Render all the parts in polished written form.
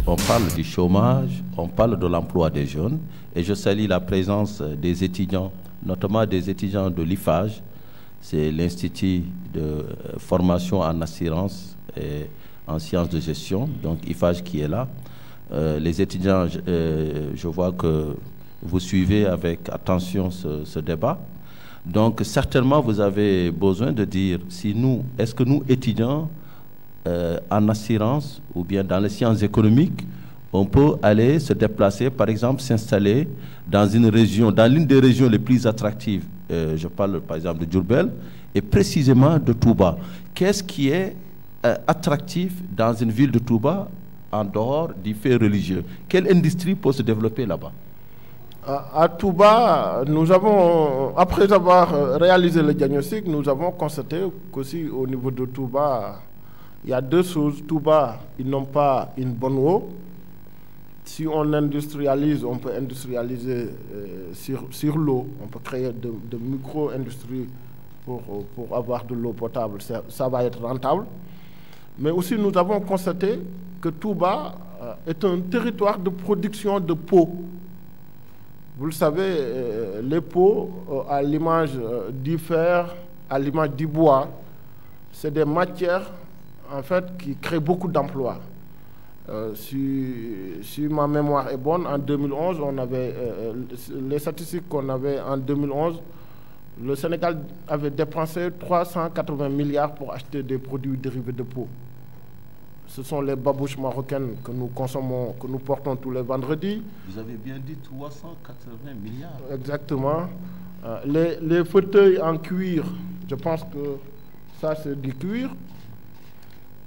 on parle du chômage, on parle de l'emploi des jeunes, et je salue la présence des étudiants, notamment des étudiants de l'IFAGE, c'est l'Institut de formation en assurance et en sciences de gestion, donc IFAGE qui est là. Les étudiants, je vois que vous suivez avec attention ce débat. Donc certainement vous avez besoin de dire si nous, est-ce que nous étudiants en assurance ou bien dans les sciences économiques, on peut aller se déplacer, par exemple s'installer dans une région, dans l'une des régions les plus attractives. Je parle par exemple de Diourbel et précisément de Touba. Qu'est-ce qui est attractif dans une ville de Touba en dehors du fait religieux? Quelle industrie peut se développer là-bas? À Touba, nous avons, après avoir réalisé le diagnostic, nous avons constaté qu'aussi au niveau de Touba, il y a deux choses. Touba, ils n'ont pas une bonne eau. Si on industrialise, on peut industrialiser sur l'eau. On peut créer de micro-industries pour avoir de l'eau potable. Ça va être rentable. Mais aussi, nous avons constaté que Touba est un territoire de production de peau. Vous le savez, les peaux, à l'image du fer, à l'image du bois, c'est des matières en fait qui créent beaucoup d'emplois. Si ma mémoire est bonne, en 2011, on avait les statistiques qu'on avait en 2011, le Sénégal avait dépensé 380 milliards pour acheter des produits dérivés de peau. Ce sont les babouches marocaines que nous consommons, que nous portons tous les vendredis. Vous avez bien dit 380 milliards. Exactement. Les fauteuils en cuir, je pense que ça c'est du cuir.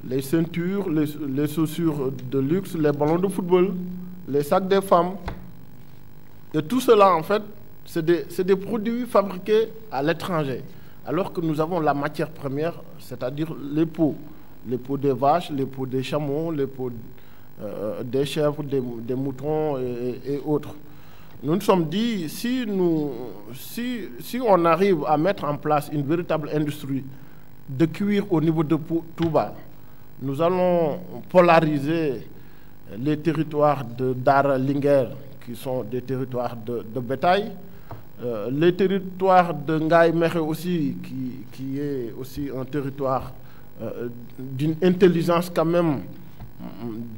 Les ceintures, les chaussures de luxe, les ballons de football, les sacs des femmes. Et tout cela, en fait, c'est des produits fabriqués à l'étranger. Alors que nous avons la matière première, c'est-à-dire les peaux. Les peaux des vaches, les peaux des chameaux, les peaux des chèvres, des moutons et autres. Nous nous sommes dit, si on arrive à mettre en place une véritable industrie de cuir au niveau de Touba, nous allons polariser les territoires de Dara Linguère, qui sont des territoires de bétail, les territoires de Ngaï Mekhe aussi, qui est aussi un territoire d'une intelligence quand même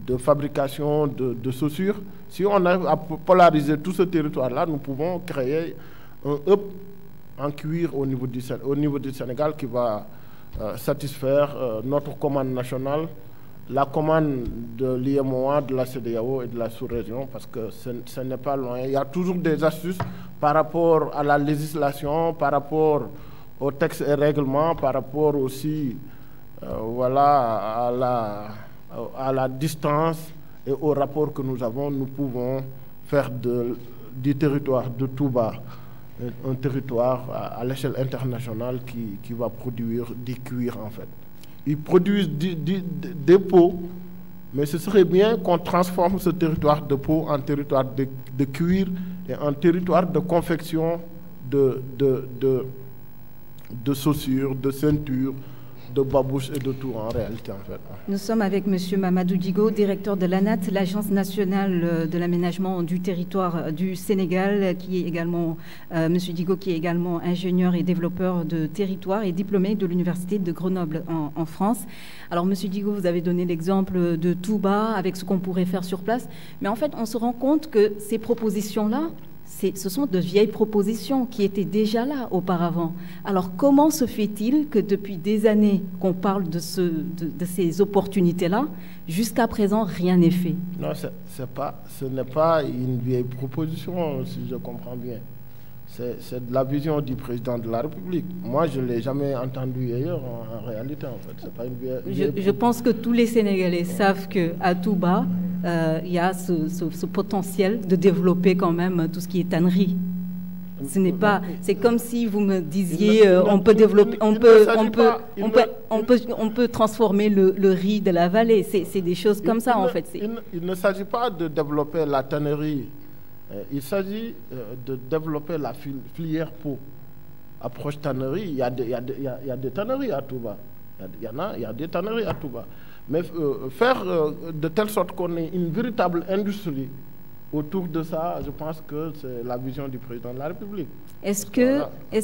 de fabrication de chaussures. Si on arrive à polariser tout ce territoire-là, nous pouvons créer un hub en cuir au niveau du Sénégal qui va satisfaire notre commande nationale, la commande de l'IMOA, de la CEDEAO et de la sous-région, parce que ce n'est pas loin. Il y a toujours des astuces par rapport à la législation, par rapport aux textes et règlements, par rapport aussi voilà, à la distance et au rapport que nous avons. Nous pouvons faire du territoire de Touba un territoire à l'échelle internationale qui va produire du cuir en fait. Ils produisent des peaux, mais ce serait bien qu'on transforme ce territoire de peau en territoire de cuir et en territoire de confection de chaussures, de ceintures, de babouches et de tout en réalité en fait. Nous sommes avec M. Mamadou Digo, directeur de l'ANAT, l'Agence nationale de l'aménagement du territoire du Sénégal, qui est également, M. Digo, qui est également ingénieur et développeur de territoire et diplômé de l'Université de Grenoble en France. Alors M. Digo, vous avez donné l'exemple de Touba avec ce qu'on pourrait faire sur place, mais en fait on se rend compte que ces propositions-là, ce sont de vieilles propositions qui étaient déjà là auparavant. Alors comment se fait-il que depuis des années qu'on parle de ces opportunités-là, jusqu'à présent rien n'est fait? Non, ce n'est pas une vieille proposition, si je comprends bien. C'est de la vision du président de la République. Moi, je ne l'ai jamais entendu ailleurs en réalité. En fait. C'est pas une vieille je pense que tous les Sénégalais savent qu'à Touba, il y a ce potentiel de développer quand même tout ce qui est tannerie. Ce n'est pas. C'est comme si vous me disiez, on peut développer, on peut transformer le riz de la vallée. C'est des choses comme ça en fait. Il ne s'agit pas de développer la tannerie. Il s'agit de développer la filière peau. Approche tannerie, il y a des tanneries à Touba. Il y a des tanneries à Touba. Mais faire de telle sorte qu'on ait une véritable industrie autour de ça, je pense que c'est la vision du président de la République. Est-ce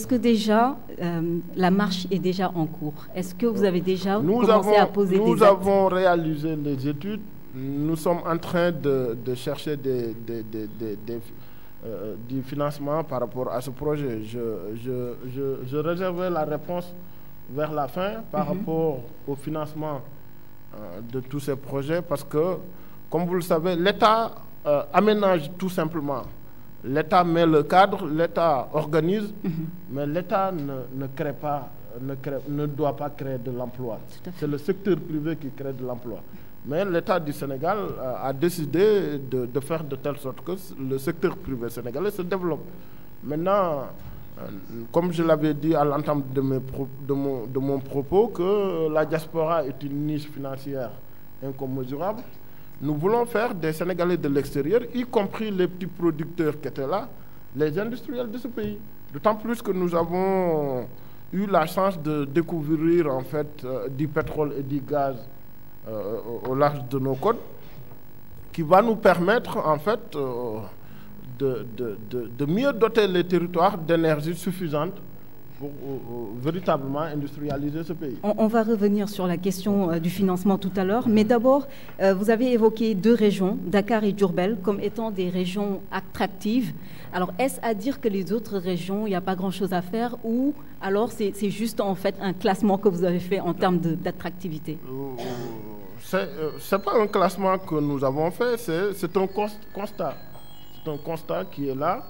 que déjà la marche est déjà en cours? Est-ce que vous avez déjà commencé à poser des actes? Nous avons réalisé les études. Nous sommes en train de chercher du financement par rapport à ce projet. Je réservais la réponse vers la fin par rapport au financement de tous ces projets parce que, comme vous le savez, l'État aménage tout simplement. L'État met le cadre, l'État organise, mais l'État ne crée pas, ne doit pas créer de l'emploi. C'est le secteur privé qui crée de l'emploi. Mais l'État du Sénégal a décidé de faire de telle sorte que le secteur privé sénégalais se développe. Maintenant, comme je l'avais dit à l'entame de mon propos, que la diaspora est une niche financière incommensurable, nous voulons faire des Sénégalais de l'extérieur, y compris les petits producteurs qui étaient là, les industriels de ce pays. D'autant plus que nous avons eu la chance de découvrir en fait du pétrole et du gaz au large de nos côtes, qui va nous permettre en fait de mieux doter les territoires d'énergie suffisante pour véritablement industrialiser ce pays. On va revenir sur la question du financement tout à l'heure, mais d'abord, vous avez évoqué 2 régions, Dakar et Diourbel, comme étant des régions attractives. Alors, est-ce à dire que les autres régions, il n'y a pas grand-chose à faire, ou alors c'est juste en fait un classement que vous avez fait en termes d'attractivité? C'est pas un classement que nous avons fait, c'est un constat. C'est un constat qui est là.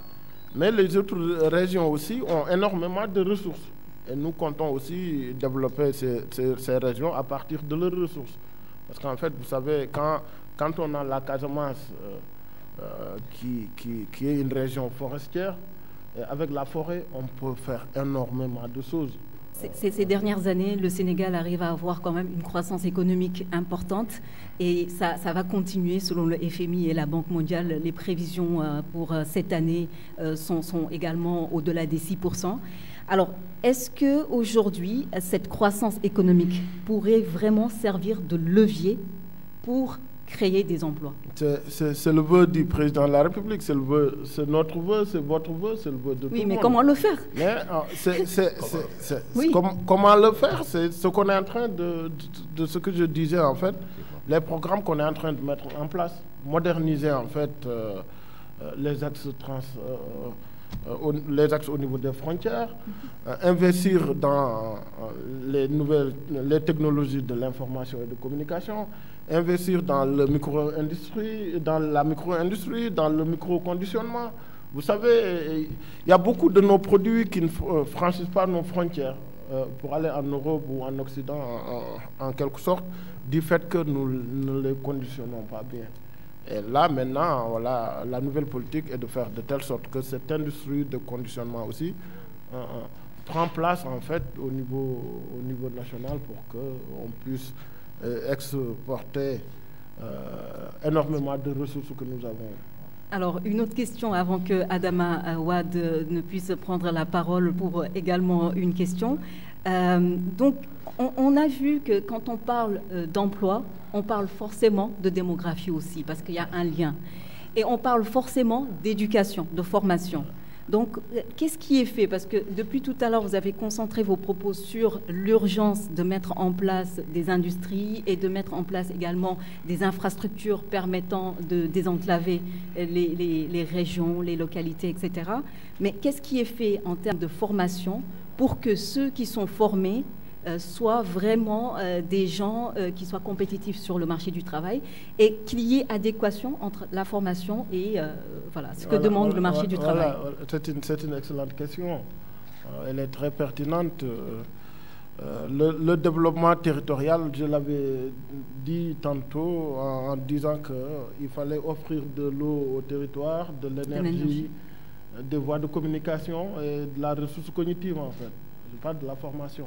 Mais les autres régions aussi ont énormément de ressources. Et nous comptons aussi développer ces régions à partir de leurs ressources. Parce qu'en fait, vous savez, quand on a la Casamance, qui est une région forestière, et avec la forêt, on peut faire énormément de choses. Ces dernières années, le Sénégal arrive à avoir quand même une croissance économique importante et ça va continuer selon le FMI et la Banque mondiale. Les prévisions pour cette année sont également au-delà des 6%. Alors, est-ce qu'aujourd'hui, cette croissance économique pourrait vraiment servir de levier pour créer des emplois? C'est le vœu du président de la République, c'est notre vœu, c'est votre vœu, c'est le vœu de tout le monde. Oui, mais comment le faire? Mais comment le faire? C'est ce qu'on est en train de ce que je disais en fait, les programmes qu'on est en train de mettre en place, moderniser en fait les axes au niveau des frontières, investir dans les technologies de l'information et de communication, investir dans la micro-industrie, dans le micro-conditionnement. Vous savez, il y a beaucoup de nos produits qui ne franchissent pas nos frontières pour aller en Europe ou en Occident, en quelque sorte, du fait que nous ne les conditionnons pas bien. Et là, maintenant, voilà, la nouvelle politique est de faire de telle sorte que cette industrie de conditionnement aussi prend place, en fait, au niveau national pour qu'on puisse exporter énormément de ressources que nous avons. Alors, une autre question avant que Adama Wade ne puisse prendre la parole pour également une question. Donc, on a vu que quand on parle d'emploi, on parle forcément de démographie aussi, parce qu'il y a un lien. Et on parle forcément d'éducation, de formation. Donc, qu'est-ce qui est fait? Parce que depuis tout à l'heure, vous avez concentré vos propos sur l'urgence de mettre en place des industries et de mettre en place également des infrastructures permettant de désenclaver les régions, les localités, etc. Mais qu'est-ce qui est fait en termes de formation pour que ceux qui sont formés soient vraiment des gens qui soient compétitifs sur le marché du travail et qu'il y ait adéquation entre la formation et voilà, ce que demande le marché du travail? C'est une excellente question. Elle est très pertinente. Le développement territorial, je l'avais dit tantôt en disant qu'il fallait offrir de l'eau au territoire, de l'énergie, des voies de communication et de la ressource cognitive en fait. Je parle de la formation.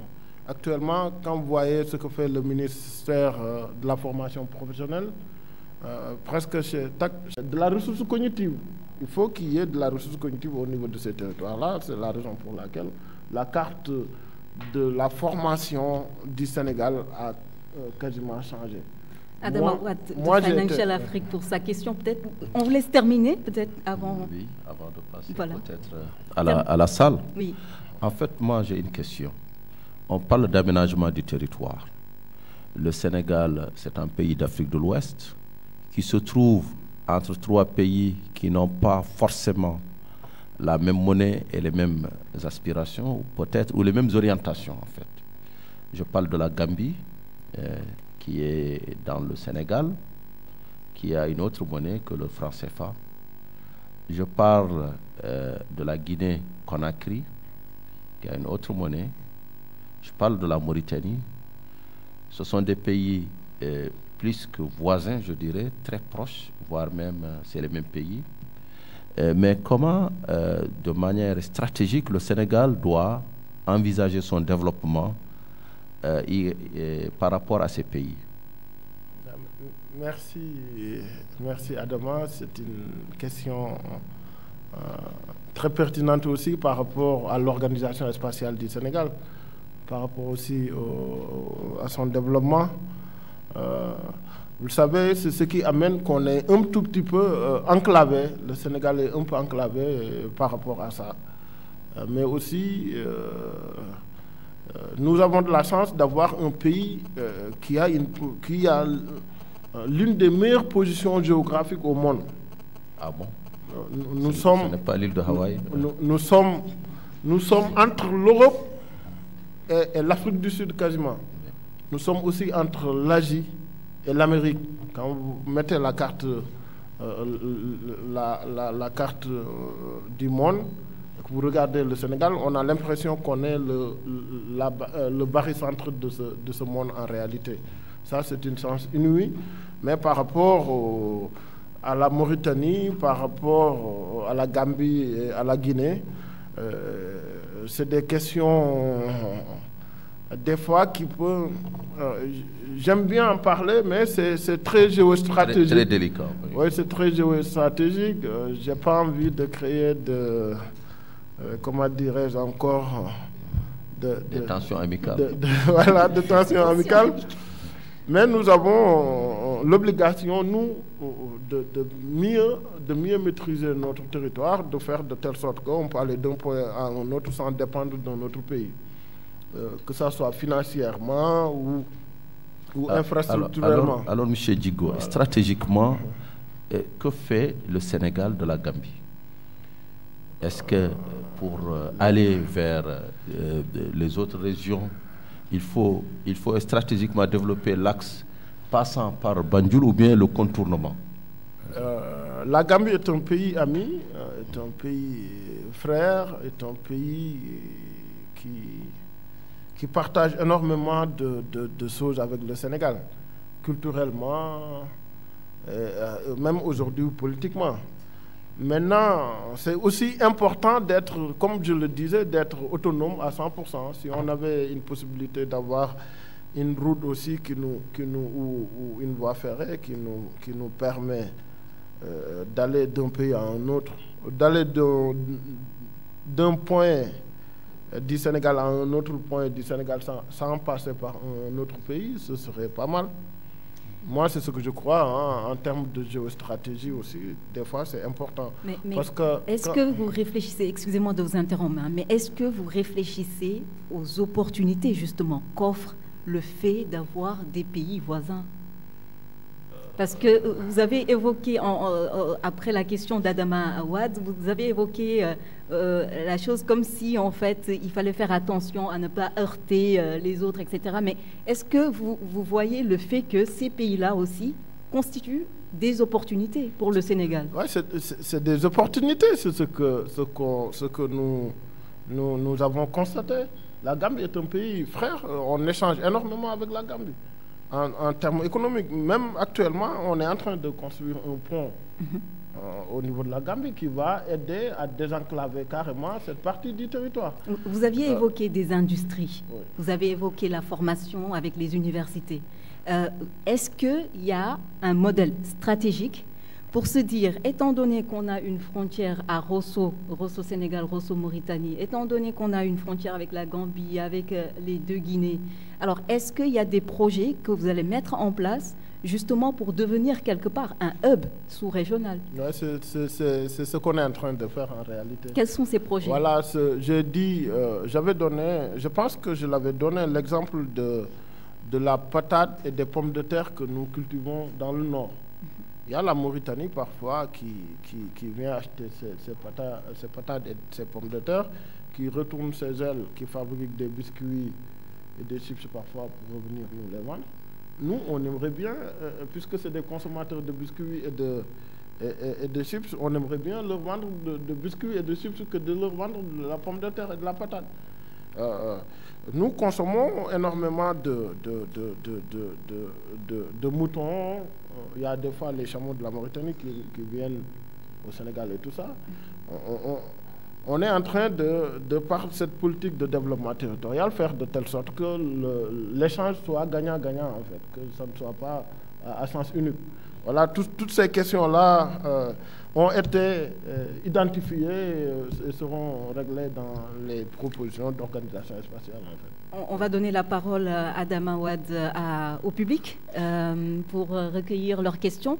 Actuellement, quand vous voyez ce que fait le ministère de la formation professionnelle, presque de la ressource cognitive. Il faut qu'il y ait de la ressource cognitive au niveau de ces territoires-là. C'est la raison pour laquelle la carte de la formation du Sénégal a quasiment changé. Adama Ouad de Financial Afrique pour sa question, peut-être. On vous laisse terminer, peut-être, avant... Oui, avant de passer peut-être à la salle. Oui. En fait, moi, j'ai une question. On parle d'aménagement du territoire. Le Sénégal, c'est un pays d'Afrique de l'Ouest qui se trouve entre 3 pays qui n'ont pas forcément la même monnaie et les mêmes aspirations, peut-être, ou les mêmes orientations, en fait. Je parle de la Gambie, qui est dans le Sénégal, qui a une autre monnaie que le franc CFA. Je parle de la Guinée-Conakry, qui a une autre monnaie. Je parle de la Mauritanie. Ce sont des pays plus que voisins, je dirais, très proches, voire même c'est les mêmes pays. Mais comment, de manière stratégique, le Sénégal doit envisager son développement par rapport à ces pays? Merci Adama. C'est une question très pertinente aussi par rapport à l'organisation spatiale du Sénégal, par rapport aussi à son développement. Vous le savez, c'est ce qui amène qu'on est un tout petit peu enclavé. Le Sénégal est un peu enclavé par rapport à ça. Mais aussi, nous avons de la chance d'avoir un pays qui a l'une des meilleures positions géographiques au monde. Ah bon? Nous sommes... Ce n'est pas l'île de Hawaï? Nous sommes entre l'Europe et l'Afrique du Sud quasiment. Nous sommes aussi entre l'Asie et l'Amérique. Quand vous mettez la carte, la carte du monde, que vous regardez le Sénégal, on a l'impression qu'on est le barycentre de ce monde en réalité. Ça, c'est une chance inouïe. Mais par rapport à la Mauritanie, par rapport à la Gambie et à la Guinée, c'est des questions... des fois qui peut... j'aime bien en parler, mais c'est très géostratégique. Très délicat. Oui, c'est très géostratégique. Je n'ai pas envie de créer comment dirais-je encore... des tensions amicales. Voilà, des tensions amicales. Mais nous avons l'obligation, nous, de mieux maîtriser notre territoire, de faire de telle sorte qu'on peut aller d'un point à un autre sans dépendre de notre pays. Que ce soit financièrement ou infrastructurellement. Alors, M. Djigo, stratégiquement, que fait le Sénégal de la Gambie? Est-ce que pour aller vers les autres régions, il faut stratégiquement développer l'axe passant par Banjul ou bien le contournement? La Gambie est un pays ami, est un pays frère, est un pays qui partage énormément de choses avec le Sénégal, culturellement, même aujourd'hui politiquement. Maintenant, c'est aussi important d'être, comme je le disais, d'être autonome à 100%. Si on avait une possibilité d'avoir une route aussi ou une voie ferrée qui nous permet d'aller d'un pays à un autre, d'aller d'un point du Sénégal à un autre point du Sénégal sans passer par un autre pays, ce serait pas mal. Moi, c'est ce que je crois, hein, en termes de géostratégie aussi. Des fois, c'est important. Mais est-ce que vous réfléchissez, excusez-moi de vous interrompre, mais est-ce que vous réfléchissez aux opportunités, justement, qu'offre le fait d'avoir des pays voisins? Parce que vous avez évoqué, après la question d'Adama Ouad, vous avez évoqué la chose comme si, en fait, il fallait faire attention à ne pas heurter les autres, etc. Mais est-ce que vous voyez le fait que ces pays-là aussi constituent des opportunités pour le Sénégal? Oui, c'est des opportunités, c'est ce que nous avons constaté. La Gambie est un pays frère, on échange énormément avec la Gambie. En termes économiques, même actuellement, on est en train de construire un pont au niveau de la Gambie qui va aider à désenclaver carrément cette partie du territoire. Vous aviez évoqué des industries, oui. Vous avez évoqué la formation avec les universités. Est-ce qu'il y a un modèle stratégique pour se dire, étant donné qu'on a une frontière à Rosso Sénégal, Rosso Mauritanie, étant donné qu'on a une frontière avec la Gambie, avec les deux Guinées, alors est-ce qu'il y a des projets que vous allez mettre en place justement pour devenir quelque part un hub sous-régional? Ouais, c'est ce qu'on est en train de faire en réalité. Quels sont ces projets? Voilà, j'avais donné, je pense que je l'avais donné l'exemple de la patate et des pommes de terre que nous cultivons dans le nord. Il y a la Mauritanie parfois qui vient acheter ces patates et ces pommes de terre, qui retourne ses ailes, qui fabrique des biscuits et des chips parfois pour revenir nous les vendre. Nous, on aimerait bien, puisque c'est des consommateurs de biscuits et de chips, on aimerait bien leur vendre de biscuits et de chips que de leur vendre de la pomme de terre et de la patate. Nous consommons énormément de moutons. Il y a des fois les chameaux de la Mauritanie qui viennent au Sénégal et tout ça. On est en train de par cette politique de développement territorial, faire de telle sorte que l'échange soit gagnant-gagnant, en fait, que ça ne soit pas à sens unique. Voilà, toutes ces questions-là ont été identifiées et seront réglées dans les propositions d'organisation spatiale, en fait. On va donner la parole à Adama Ouad au public pour recueillir leurs questions.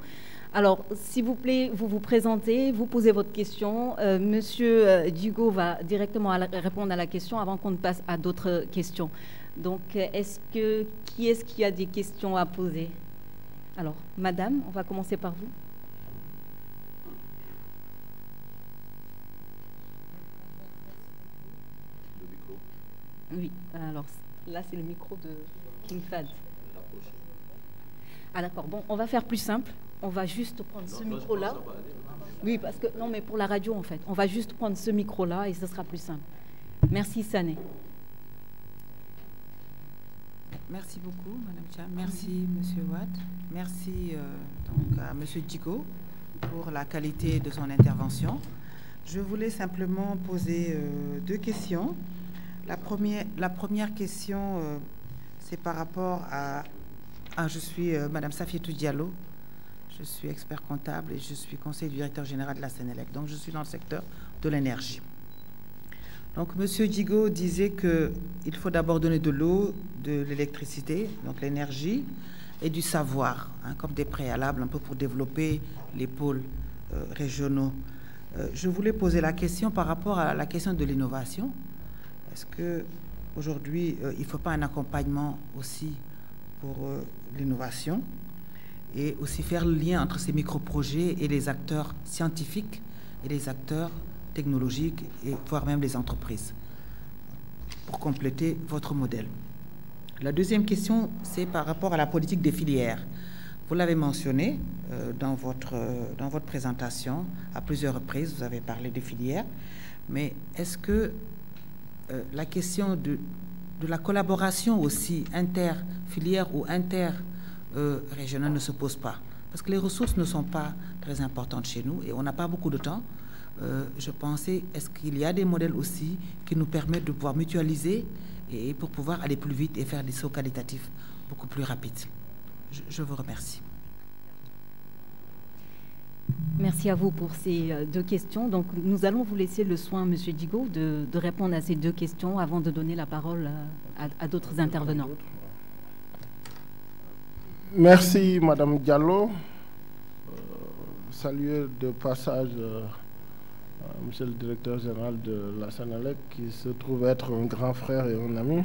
Alors, s'il vous plaît, vous vous présentez, vous posez votre question. Monsieur Djigo va directement répondre à la question avant qu'on ne passe à d'autres questions. Donc, qui est-ce qui a des questions à poser? Alors, madame, on va commencer par vous. Le micro. Oui, alors là, c'est le micro de King Fahd. Ah d'accord, bon, on va faire plus simple. On va juste prendre ce micro-là. Oui, parce que, non, mais pour la radio, en fait. On va juste prendre ce micro-là et ce sera plus simple. Merci, Sané. Merci beaucoup, Madame Chia. Merci, Monsieur Ouad. Merci donc à Monsieur Djigo pour la qualité de son intervention. Je voulais simplement poser deux questions. La première question, c'est par rapport à... je suis Madame Safietou Diallo. Je suis expert comptable et je suis conseiller du directeur général de la Sénélec. Donc, je suis dans le secteur de l'énergie. Donc, Monsieur Djigo disait qu'il faut d'abord donner de l'eau, de l'électricité, donc l'énergie, et du savoir, comme des préalables, un peu pour développer les pôles régionaux. Je voulais poser la question par rapport à la question de l'innovation. Est-ce qu'aujourd'hui, il ne faut pas un accompagnement aussi pour l'innovation et aussi faire le lien entre ces micro-projets et les acteurs scientifiques et les acteurs technologiques et voire même les entreprises pour compléter votre modèle. La deuxième question, c'est par rapport à la politique des filières. Vous l'avez mentionné dans votre présentation à plusieurs reprises, vous avez parlé des filières, mais est-ce que la question de la collaboration aussi inter-filière ou inter-régionale ne se pose pas? Parce que les ressources ne sont pas très importantes chez nous et on n'a pas beaucoup de temps. Je pensais, est-ce qu'il y a des modèles aussi qui nous permettent de pouvoir mutualiser et pour pouvoir aller plus vite et faire des sauts qualitatifs beaucoup plus rapides? Je vous remercie. Merci à vous pour ces deux questions. Donc, nous allons vous laisser le soin, Monsieur Djigo, de répondre à ces deux questions avant de donner la parole à d'autres intervenants. Merci, Madame Diallo. Saluer de passage Monsieur le directeur général de la Sénélec, qui se trouve être un grand frère et un ami.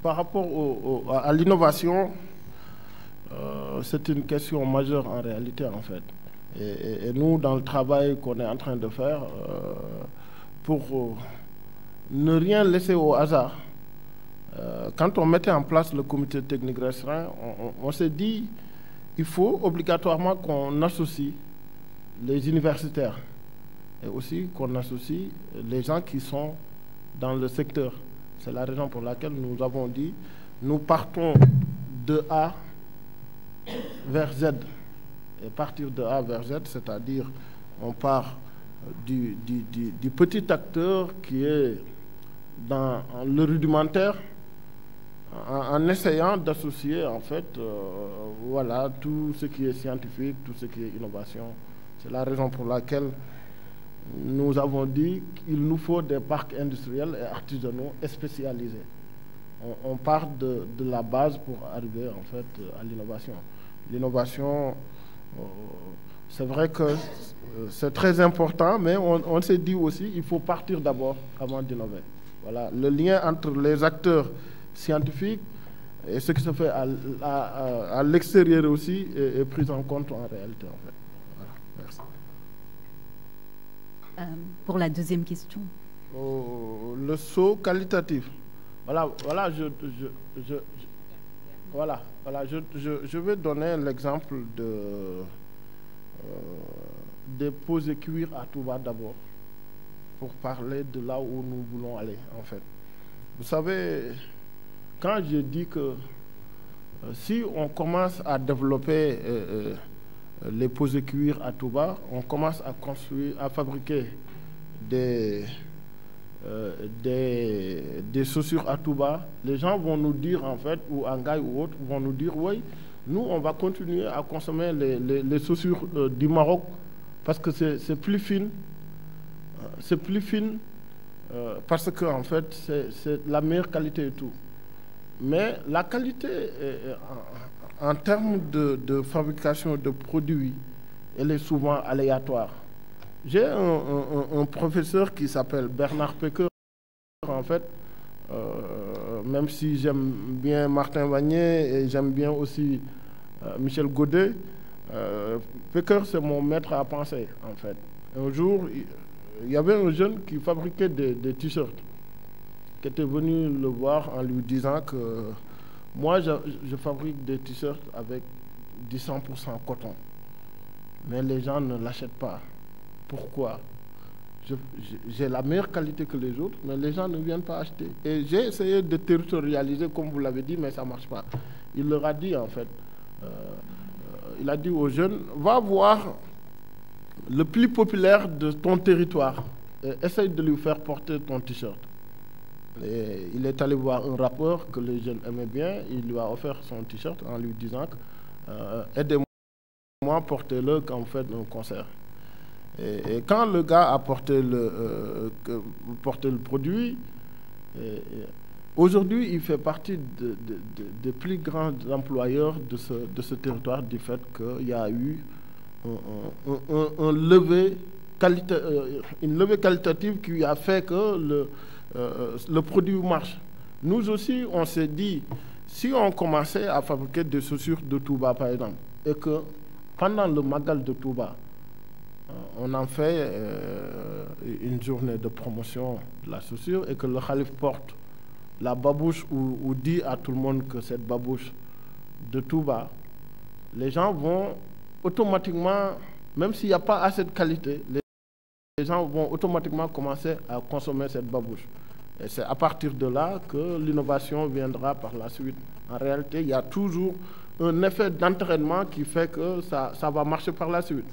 Par rapport à l'innovation, c'est une question majeure en réalité, en fait. Et nous, dans le travail qu'on est en train de faire, pour ne rien laisser au hasard, quand on mettait en place le comité technique restreint, on s'est dit il faut obligatoirement qu'on associe les universitaires et aussi qu'on associe les gens qui sont dans le secteur. C'est la raison pour laquelle nous avons dit nous partons de A vers Z. Et partir de A vers Z, c'est-à-dire on part du petit acteur qui est dans le rudimentaire, en essayant d'associer en fait voilà, tout ce qui est scientifique, tout ce qui est innovation. C'est la raison pour laquelle nous avons dit qu'il nous faut des parcs industriels et artisanaux et spécialisés. On part de la base pour arriver en fait à l'innovation. L'innovation, c'est vrai que c'est très important, mais on s'est dit aussi qu'il faut partir d'abord avant d'innover. Voilà, le lien entre les acteurs scientifiques et ce qui se fait à l'extérieur aussi est pris en compte en réalité. En fait. Voilà, merci. Pour la deuxième question. Le saut qualitatif. Voilà, je vais donner l'exemple des posés cuir à Touba d'abord, pour parler de là où nous voulons aller, en fait. Vous savez, quand je dis que si on commence à développer les posés cuir à Touba, on commence à fabriquer des chaussures à Touba, les gens vont nous dire, en fait, ou Angaï ou autres, vont nous dire, oui, nous, on va continuer à consommer les chaussures du Maroc parce que c'est plus fine. C'est plus fine parce que, en fait, c'est la meilleure qualité et tout. Mais la qualité, en termes de fabrication de produits, elle est souvent aléatoire. J'ai un professeur qui s'appelle Bernard Pecker, en fait, même si j'aime bien Martin Vanier et j'aime bien aussi Michel Godet, Pecker, c'est mon maître à penser, en fait. Un jour, il y avait un jeune qui fabriquait des t-shirts, qui était venu le voir en lui disant que moi, je fabrique des t-shirts avec du 100% coton, mais les gens ne l'achètent pas. Pourquoi? J'ai la meilleure qualité que les autres, mais les gens ne viennent pas acheter. Et j'ai essayé de territorialiser, comme vous l'avez dit, mais ça ne marche pas. Il leur a dit, en fait, il a dit aux jeunes, va voir le plus populaire de ton territoire et essaye de lui faire porter ton t-shirt. Et il est allé voir un rappeur que les jeunes aimaient bien, il lui a offert son t-shirt en lui disant aidez-moi, portez-le quand vous faites un concert. Et quand le gars a porté le produit, aujourd'hui, il fait partie des plus grands employeurs de ce territoire du fait qu'il y a eu une levée qualitative qui a fait que le produit marche. Nous aussi, on s'est dit, si on commençait à fabriquer des chaussures de Touba, par exemple, et que pendant le Magal de Touba, on en fait une journée de promotion de la chaussure et que le Khalif porte la babouche ou dit à tout le monde que cette babouche de Touba, les gens vont automatiquement, même s'il n'y a pas assez de qualité, les gens vont automatiquement commencer à consommer cette babouche. Et c'est à partir de là que l'innovation viendra par la suite. En réalité, il y a toujours un effet d'entraînement qui fait que ça va marcher par la suite.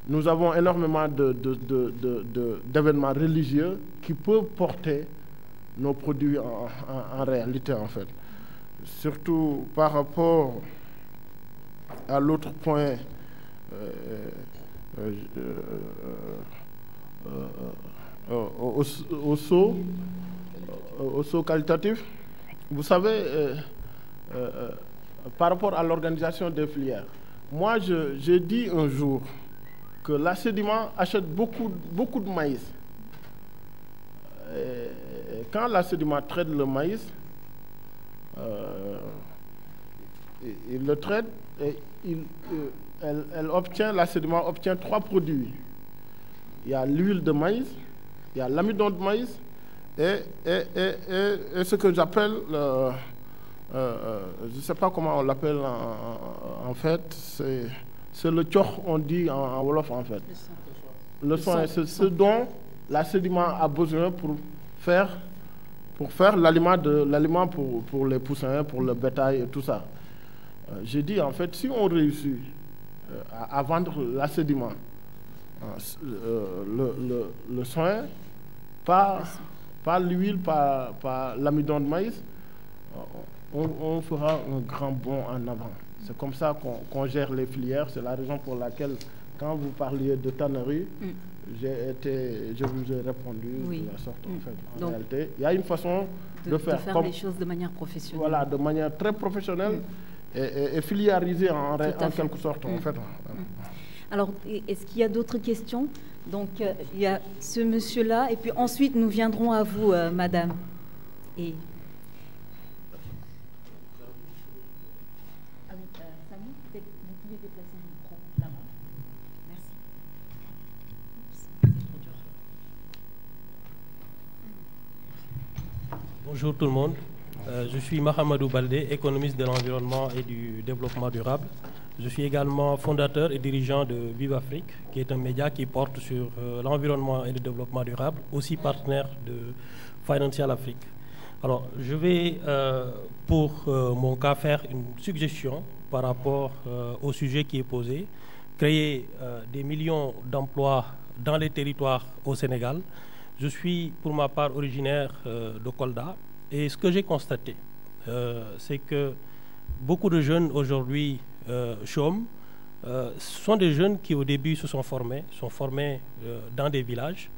Nous avons énormément d'événements religieux qui peuvent porter nos produits en réalité, en fait. Surtout par rapport à l'autre point, au saut qualitatif. Vous savez, par rapport à l'organisation des filières, moi, j'ai dit un jour que la Sédiment achète beaucoup de maïs. Et quand la Sédiment traite le maïs, il le traite et la Sédiment obtient 3 produits. Il y a l'huile de maïs, il y a l'amidon de maïs et ce que j'appelle, je ne sais pas comment on l'appelle en fait, c'est le tchok, on dit en Wolof, en fait. Le son, c'est ce dont la Sédiment a besoin pour faire l'aliment pour les poussins, pour le bétail et tout ça. J'ai dit, en fait, si on réussit à vendre la Sédiment, le soin, pas l'huile, pas l'amidon de maïs, on fera un grand bond en avant. C'est comme ça qu'on gère les filières. C'est la raison pour laquelle, quand vous parliez de tannerie, je vous ai répondu de la sorte. En fait. En réalité, il y a une façon de faire les choses de manière professionnelle. Voilà, de manière très professionnelle et filiarisée en quelque sorte. En fait. Alors, est-ce qu'il y a d'autres questions? Donc, il y a ce monsieur-là, et puis ensuite, nous viendrons à vous, madame. Et... Samy, peut-être vous pouvez déplacer le micro là-bas. Merci. Bonjour tout le monde. Je suis Mahamadou Baldé, économiste de l'environnement et du développement durable. Je suis également fondateur et dirigeant de Vive Afrique, qui est un média qui porte sur l'environnement et le développement durable, aussi partenaire de Financial Afrique. Alors, je vais, pour mon cas, faire une suggestion par rapport au sujet qui est posé, créer des millions d'emplois dans les territoires au Sénégal. Je suis, pour ma part, originaire de Kolda, et ce que j'ai constaté, c'est que beaucoup de jeunes aujourd'hui chôment. Ce sont des jeunes qui, au début, se sont formés dans des villages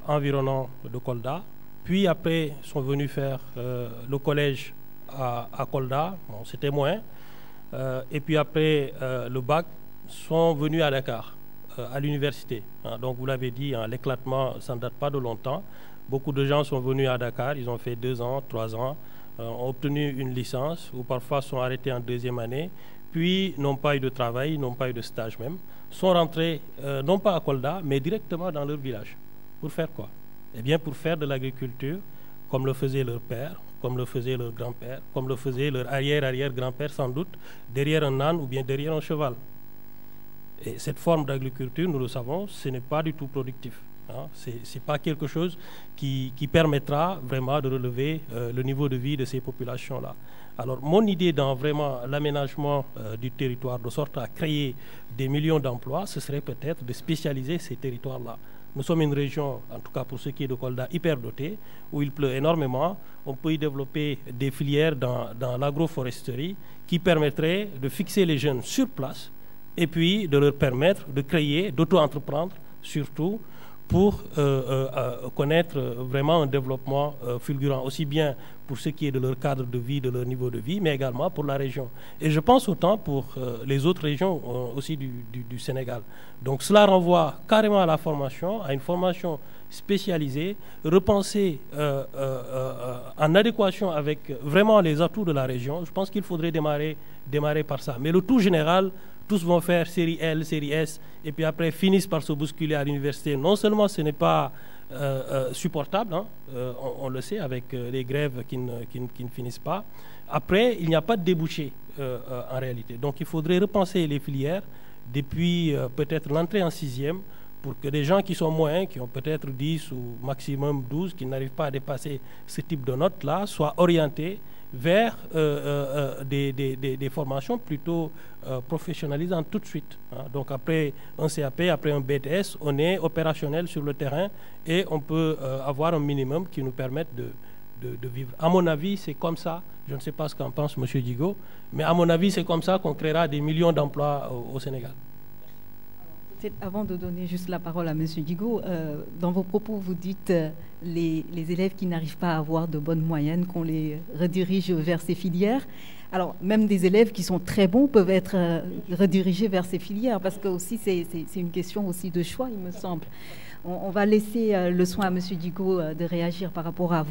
environnants de Kolda, puis après sont venus faire le collège à Kolda, bon, c'était moins, et puis après le bac, sont venus à Dakar, à l'université. Donc vous l'avez dit, l'éclatement, ça ne date pas de longtemps. Beaucoup de gens sont venus à Dakar, ils ont fait 2 ans, 3 ans, ont obtenu une licence, ou parfois sont arrêtés en 2e année, puis n'ont pas eu de travail, n'ont pas eu de stage même, sont rentrés, non pas à Kolda, mais directement dans leur village. Pour faire quoi? Eh bien, pour faire de l'agriculture, comme le faisait leur père, comme le faisait leur grand-père, comme le faisait leur arrière-arrière-grand-père sans doute, derrière un âne ou bien derrière un cheval. Et cette forme d'agriculture, nous le savons, ce n'est pas du tout productif. Ce n'est pas quelque chose qui permettra vraiment de relever le niveau de vie de ces populations-là. Alors, mon idée dans vraiment l'aménagement du territoire, de sorte à créer des millions d'emplois, ce serait peut-être de spécialiser ces territoires-là. Nous sommes une région, en tout cas pour ce qui est de Kolda, hyper dotée, où il pleut énormément. On peut y développer des filières dans l'agroforesterie qui permettraient de fixer les jeunes sur place et puis de leur permettre de créer, d'auto-entreprendre surtout, pour connaître vraiment un développement fulgurant, aussi bien pour ce qui est de leur cadre de vie, de leur niveau de vie, mais également pour la région. Et je pense autant pour les autres régions aussi du Sénégal. Donc cela renvoie carrément à la formation, à une formation spécialisée, repensée en adéquation avec vraiment les atouts de la région. Je pense qu'il faudrait démarrer par ça. Mais le tout général, tous vont faire série L, série S, et puis après finissent par se bousculer à l'université. Non seulement ce n'est pas supportable, on le sait, avec les grèves qui ne finissent pas. Après, il n'y a pas de débouché en réalité. Donc il faudrait repenser les filières depuis peut-être l'entrée en 6e, pour que des gens qui sont moins, qui ont peut-être 10 ou maximum 12, qui n'arrivent pas à dépasser ce type de notes-là, soient orientés vers des formations plutôt professionnalisantes tout de suite. Donc après un CAP, après un BTS, on est opérationnel sur le terrain et on peut avoir un minimum qui nous permette de vivre. À mon avis, c'est comme ça, je ne sais pas ce qu'en pense M. Digo, mais à mon avis, c'est comme ça qu'on créera des millions d'emplois au Sénégal. Avant de donner juste la parole à M. Digo, dans vos propos, vous dites les élèves qui n'arrivent pas à avoir de bonnes moyennes, qu'on les redirige vers ces filières. Alors, même des élèves qui sont très bons peuvent être redirigés vers ces filières, parce que aussi c'est une question aussi de choix, il me semble. On va laisser le soin à M. Digo de réagir par rapport à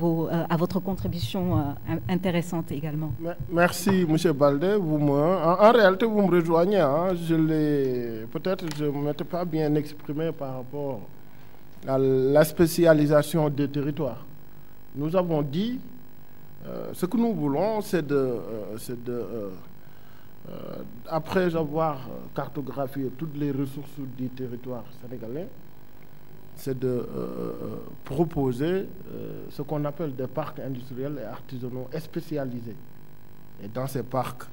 votre contribution intéressante également. Merci, M. Baldé. En réalité, vous me rejoignez. Peut-être que je ne m'étais pas bien exprimé par rapport à la spécialisation des territoires. Nous avons dit, ce que nous voulons, c'est après avoir cartographié toutes les ressources du territoire sénégalais, c'est de proposer ce qu'on appelle des parcs industriels et artisanaux spécialisés. Et dans ces parcs,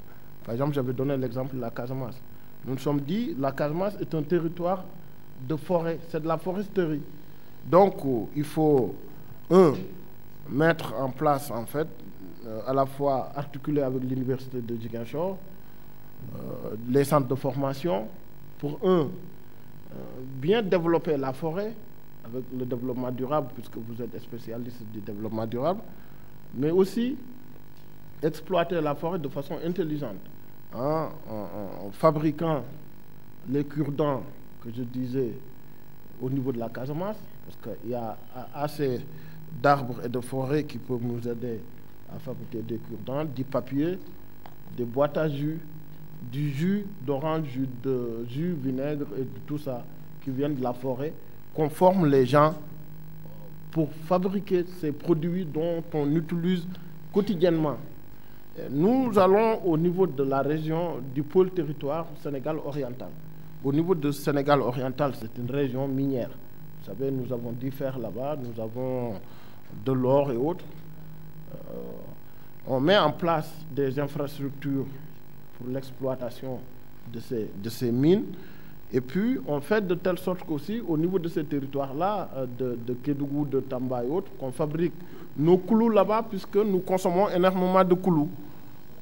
par exemple, j'avais donné l'exemple de la Casamance. Nous nous sommes dit, la Casamance est un territoire de forêt, c'est de la foresterie. Donc, il faut, mettre en place, en fait, à la fois articulé avec l'université de Ziguinchor, les centres de formation, pour bien développer la forêt avec le développement durable, puisque vous êtes spécialiste du développement durable, mais aussi exploiter la forêt de façon intelligente, en fabriquant les cure-dents que je disais au niveau de la Casamance, parce qu'il y a assez d'arbres et de forêts qui peuvent nous aider à fabriquer des cure-dents, du papier, des boîtes à jus, du jus d'orange, jus vinaigre et de tout ça qui viennent de la forêt, qu'on forme les gens pour fabriquer ces produits dont on utilise quotidiennement. Nous allons au niveau de la région du pôle territoire Sénégal oriental. Au niveau de Sénégal oriental, c'est une région minière. Vous savez, nous avons du fer là-bas, nous avons de l'or et autres. On met en place des infrastructures pour l'exploitation de ces mines. Et puis, on fait de telle sorte qu'aussi, au niveau de ces territoires-là, de Kédougou, de Tamba et autres, qu'on fabrique nos koulous là-bas, puisque nous consommons énormément de koulous,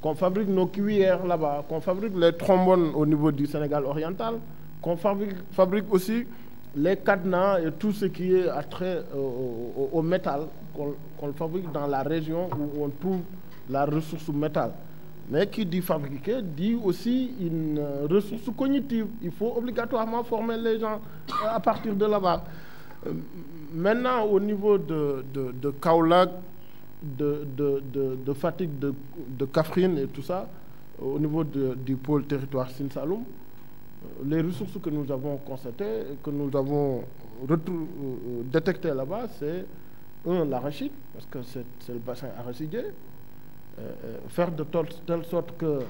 qu'on fabrique nos cuillères là-bas, qu'on fabrique les trombones au niveau du Sénégal oriental, qu'on fabrique aussi les cadenas et tout ce qui est attrait au métal, qu'on fabrique dans la région où on trouve la ressource métal. Mais qui dit fabriquer, dit aussi une ressource cognitive. Il faut obligatoirement former les gens à partir de là-bas. Maintenant, au niveau de Kaolack, de Fatick, de Kaffrine et tout ça, au niveau du pôle territoire Sine Saloum, les ressources que nous avons constatées, que nous avons détectées là-bas, c'est l'arachide, parce que c'est le bassin arachidier. Faire de telle sorte que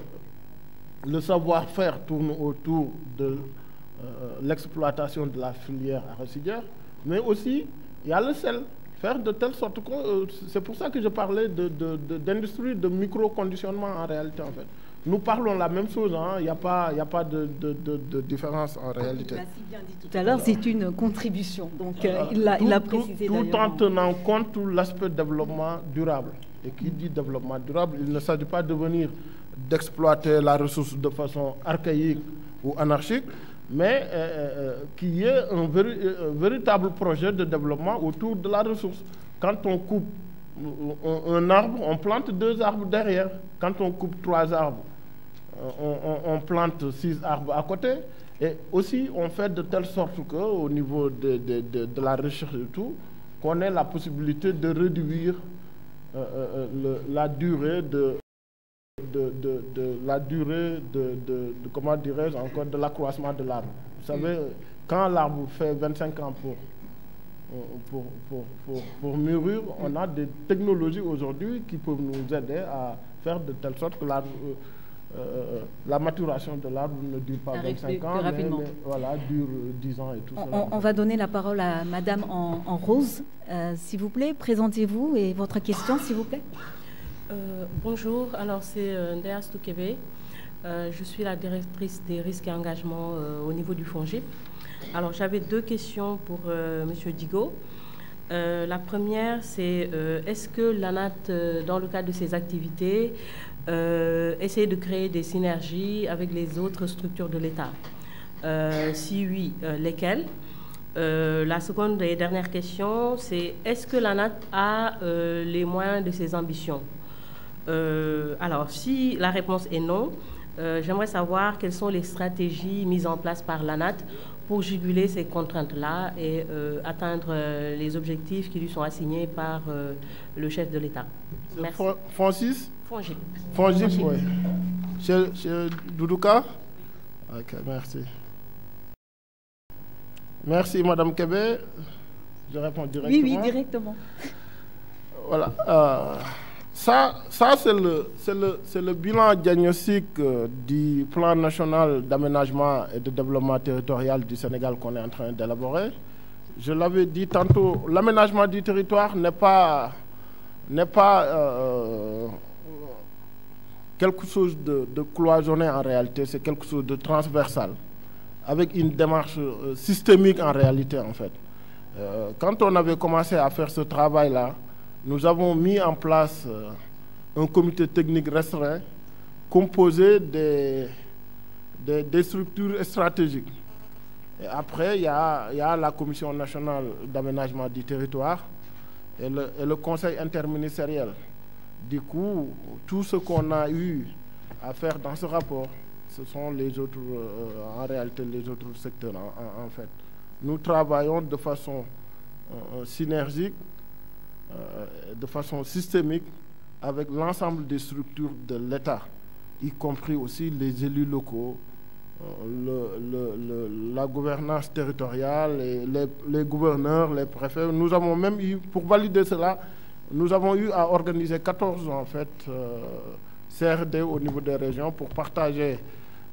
le savoir-faire tourne autour de l'exploitation de la filière arachidière, mais aussi il y a le sel. Faire de telle sorte que c'est pour ça que je parlais d'industrie de micro-conditionnement en réalité en fait. Nous parlons la même chose, il n'y a pas de différence en réalité. Il l'a si bien dit tout à l'heure, c'est une contribution, donc il l'a précisé. Tout en tenant compte de l'aspect développement durable. Et qui dit développement durable, il ne s'agit pas d'exploiter la ressource de façon archaïque ou anarchique, mais qu'il y ait un véritable projet de développement autour de la ressource. Quand on coupe un arbre, on plante 2 arbres derrière. Quand on coupe 3 arbres, on plante 6 arbres à côté. Et aussi, on fait de telle sorte qu'au niveau de la recherche et tout, qu'on ait la possibilité de réduire la durée comment dirais-je encore, de l'accroissement de l'arbre. Vous savez, quand l'arbre fait 25 ans pour mûrir, on a des technologies aujourd'hui qui peuvent nous aider à faire de telle sorte que la maturation de l'arbre ne dure pas 25 ans, mais voilà, dure 10 ans et tout ça. On va donner la parole à Madame en rose, s'il vous plaît. Présentez-vous et votre question, s'il vous plaît. Bonjour, alors c'est Ndéa Stoukébé. Je suis la directrice des risques et engagements au niveau du FONGIP. Alors j'avais 2 questions pour Monsieur Digo. La première, c'est est-ce que l'ANAT, dans le cadre de ses activités, essaie de créer des synergies avec les autres structures de l'État? Si oui, lesquelles? La seconde et dernière question, c'est est-ce que l'ANAT a les moyens de ses ambitions? Alors, si la réponse est non, j'aimerais savoir quelles sont les stratégies mises en place par l'ANAT pour juguler ces contraintes-là et atteindre les objectifs qui lui sont assignés par le chef de l'État. Merci. Francis? FONGIP. FONGIP, oui. Chez Doudouka? Ok, merci. Merci, Madame Kébé. Je réponds directement. Oui, directement. Voilà. Ça c'est le bilan diagnostique du plan national d'aménagement et de développement territorial du Sénégal qu'on est en train d'élaborer. Je l'avais dit tantôt, l'aménagement du territoire n'est pas quelque chose de cloisonné en réalité, c'est quelque chose de transversal, avec une démarche systémique en réalité en fait. Quand on avait commencé à faire ce travail-là, nous avons mis en place un comité technique restreint composé des structures stratégiques. Et après, il y a la Commission nationale d'aménagement du territoire et le Conseil interministériel. Du coup, tout ce qu'on a eu à faire dans ce rapport, ce sont les autres, en réalité, les autres secteurs, en fait. Nous travaillons de façon synergique, de façon systémique, avec l'ensemble des structures de l'État, y compris aussi les élus locaux, la gouvernance territoriale, et les gouverneurs, les préfets. Nous avons même eu, pour valider cela, nous avons eu à organiser 14 en fait, CRD au niveau des régions pour partager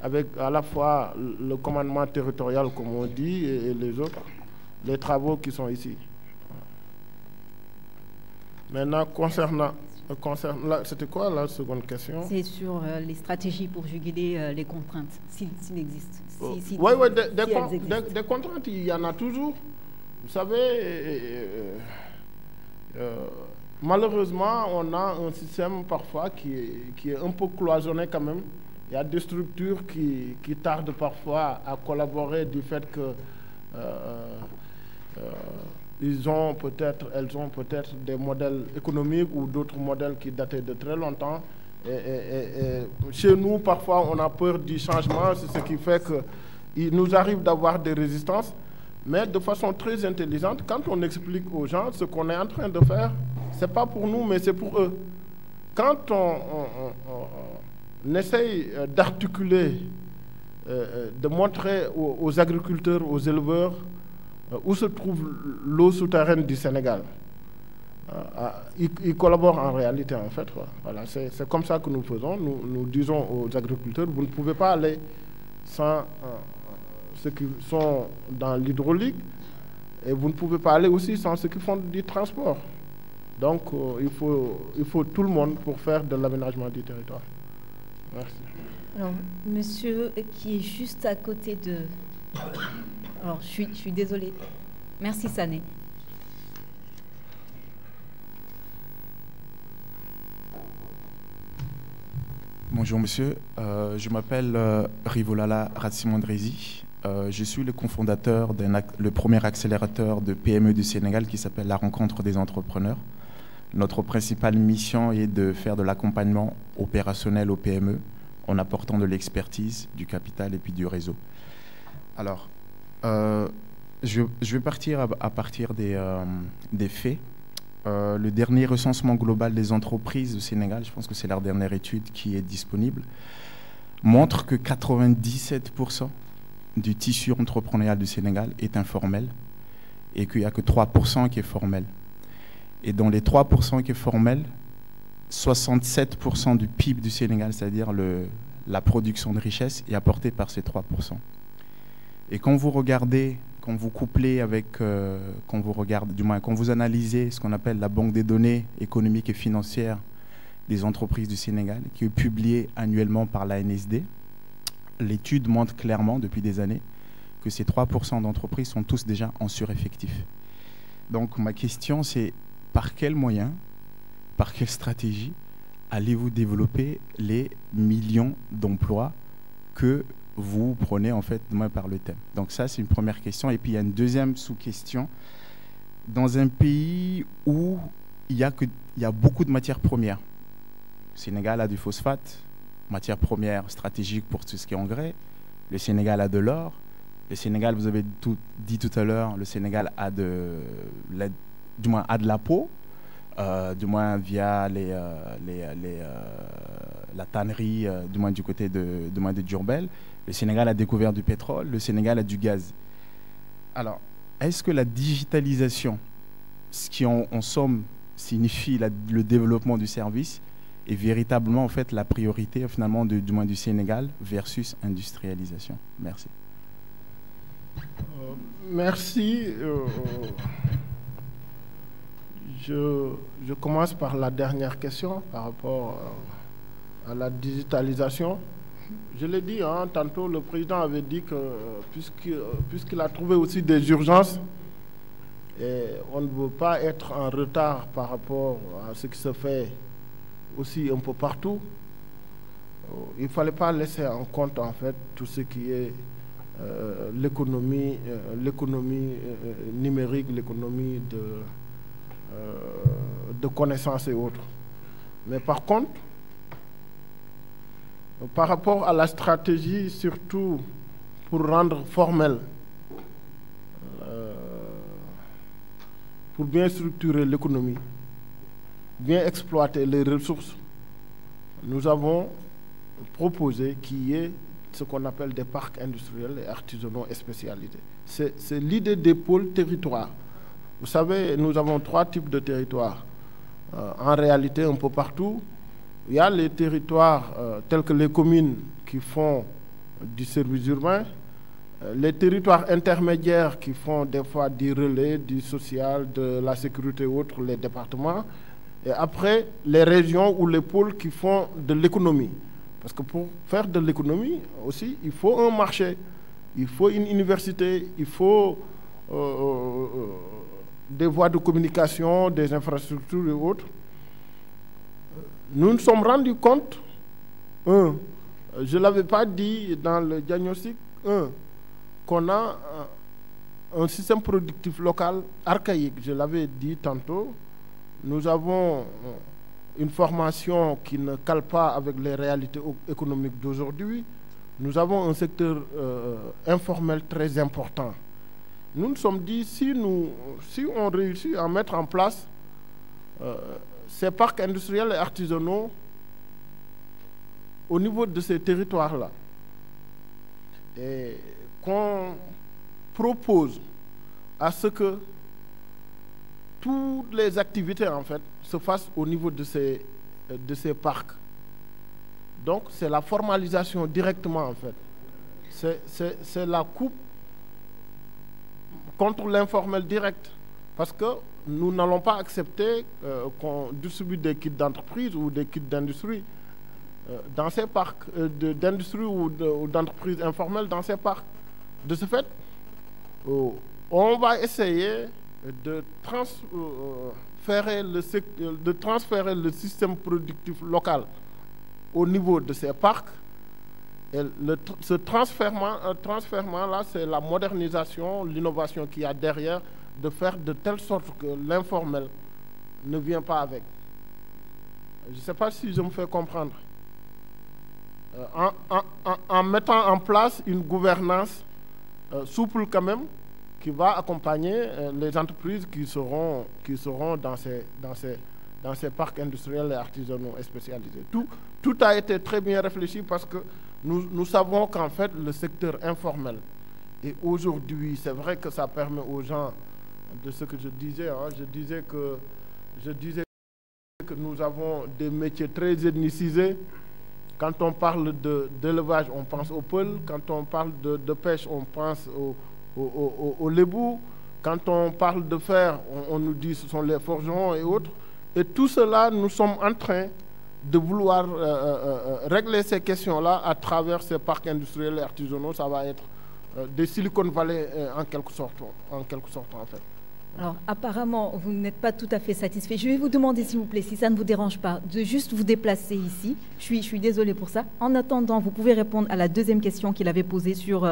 avec à la fois le commandement territorial, comme on dit, et les autres, les travaux qui sont ici. Maintenant, concernant c'était quoi la seconde question? C'est sur les stratégies pour juguler les contraintes, s'il existe. Oui, des contraintes, il y en a toujours. Vous savez, malheureusement, on a un système parfois qui est un peu cloisonné quand même. Il y a des structures qui tardent parfois à collaborer du fait que elles ont peut-être des modèles économiques ou d'autres modèles qui dataient de très longtemps. Et chez nous, parfois, on a peur du changement. C'est ce qui fait qu'il nous arrive d'avoir des résistances. Mais de façon très intelligente, quand on explique aux gens ce qu'on est en train de faire, ce n'est pas pour nous, mais c'est pour eux. Quand on essaye d'articuler, de montrer aux agriculteurs, aux éleveurs, où se trouve l'eau souterraine du Sénégal. Ils collaborent en réalité, en fait. Voilà, c'est comme ça que nous faisons. Nous disons aux agriculteurs, vous ne pouvez pas aller sans ceux qui sont dans l'hydraulique, et vous ne pouvez pas aller aussi sans ceux qui font du transport. Donc, il faut tout le monde pour faire de l'aménagement du territoire. Merci. Alors, monsieur qui est juste à côté de... Alors, je suis désolée. Merci, Sané. Bonjour, monsieur. Je m'appelle Rivolala Ratsimondrezi. Je suis le cofondateur le premier accélérateur de PME du Sénégal qui s'appelle la Rencontre des entrepreneurs. Notre principale mission est de faire de l'accompagnement opérationnel aux PME en apportant de l'expertise, du capital et puis du réseau. Alors, je vais partir à partir des faits. Le dernier recensement global des entreprises au Sénégal, je pense que c'est la dernière étude qui est disponible, montre que 97% du tissu entrepreneurial du Sénégal est informel et qu'il n'y a que 3% qui est formel. Et dans les 3% qui est formel, 67% du PIB du Sénégal, c'est-à-dire la production de richesse, est apportée par ces 3%. Et quand vous regardez, quand vous couplez avec, quand vous analysez ce qu'on appelle la banque des données économiques et financières des entreprises du Sénégal, qui est publiée annuellement par l'ANSD, l'étude montre clairement depuis des années que ces 3% d'entreprises sont tous déjà en sureffectif. Donc ma question c'est, par quels moyens, par quelle stratégie allez-vous développer les millions d'emplois que vous prenez en fait par le thème? Donc ça c'est une première question. Et puis il y a une deuxième sous-question. Dans un pays où il y a beaucoup de matières premières, le Sénégal a du phosphate, matière première stratégique pour tout ce qui est engrais, le Sénégal a de l'or, le Sénégal, vous avez dit tout à l'heure, le Sénégal a de la peau, du moins via la tannerie, du moins du côté de Diourbel. Le Sénégal a découvert du pétrole, le Sénégal a du gaz. Alors, est-ce que la digitalisation, ce qui en somme signifie le développement du service, est véritablement en fait la priorité finalement du moins du Sénégal versus industrialisation? Merci. Merci. Je commence par la dernière question par rapport à la digitalisation. Je l'ai dit, tantôt le président avait dit que puisqu'il a trouvé aussi des urgences, et on ne veut pas être en retard par rapport à ce qui se fait aussi un peu partout. Il ne fallait pas laisser en compte en fait tout ce qui est l'économie numérique, l'économie de connaissances et autres. Mais par contre, par rapport à la stratégie, surtout pour rendre formel, pour bien structurer l'économie, bien exploiter les ressources, nous avons proposé qu'il y ait ce qu'on appelle des parcs industriels et artisanaux et spécialisés. C'est l'idée des pôles territoires. Vous savez, nous avons 3 types de territoires. En réalité, un peu partout, il y a les territoires tels que les communes qui font du service urbain, les territoires intermédiaires qui font des fois du relais, du social, de la sécurité et autres, les départements, et après les régions ou les pôles qui font de l'économie. Parce que pour faire de l'économie aussi, il faut un marché, il faut une université, il faut des voies de communication, des infrastructures et autres. Nous nous sommes rendus compte, je ne l'avais pas dit dans le diagnostic, qu'on a un système productif local archaïque. Je l'avais dit tantôt, nous avons une formation qui ne cale pas avec les réalités économiques d'aujourd'hui. Nous avons un secteur informel très important. Nous nous sommes dit, si on réussit à mettre en place ces parcs industriels et artisanaux au niveau de ces territoires-là, et qu'on propose à ce que toutes les activités en fait se fassent au niveau de ces parcs. Donc c'est la formalisation directement en fait. C'est la coupe contre l'informel direct. Parce que nous n'allons pas accepter qu'on distribue des kits d'entreprise ou des kits d'industrie dans ces parcs d'industrie ou d'entreprises informelles dans ces parcs. De ce fait, on va essayer de transférer le système productif local au niveau de ces parcs. Et ce transfèrement-là, c'est la modernisation, l'innovation qu'il y a derrière, de faire de telle sorte que l'informel ne vient pas avec. Je ne sais pas si je me fais comprendre. En mettant en place une gouvernance souple quand même, qui va accompagner les entreprises qui seront dans ces parcs industriels et artisanaux et spécialisés. Tout a été très bien réfléchi parce que nous savons qu'en fait le secteur informel, et aujourd'hui c'est vrai que ça permet aux gens de ce que je disais, je disais que nous avons des métiers très ethnicisés. Quand on parle d'élevage, on pense au peul. Quand on parle de pêche, on pense au lébou. Quand on parle de fer, on nous dit que ce sont les forgerons et autres. Et tout cela, nous sommes en train de vouloir régler ces questions-là à travers ces parcs industriels et artisanaux. Ça va être des Silicon Valley en quelque sorte en fait. Alors, apparemment, vous n'êtes pas tout à fait satisfait. Je vais vous demander, s'il vous plaît, si ça ne vous dérange pas, de juste vous déplacer ici. Je suis désolée pour ça. En attendant, vous pouvez répondre à la deuxième question qu'il avait posée sur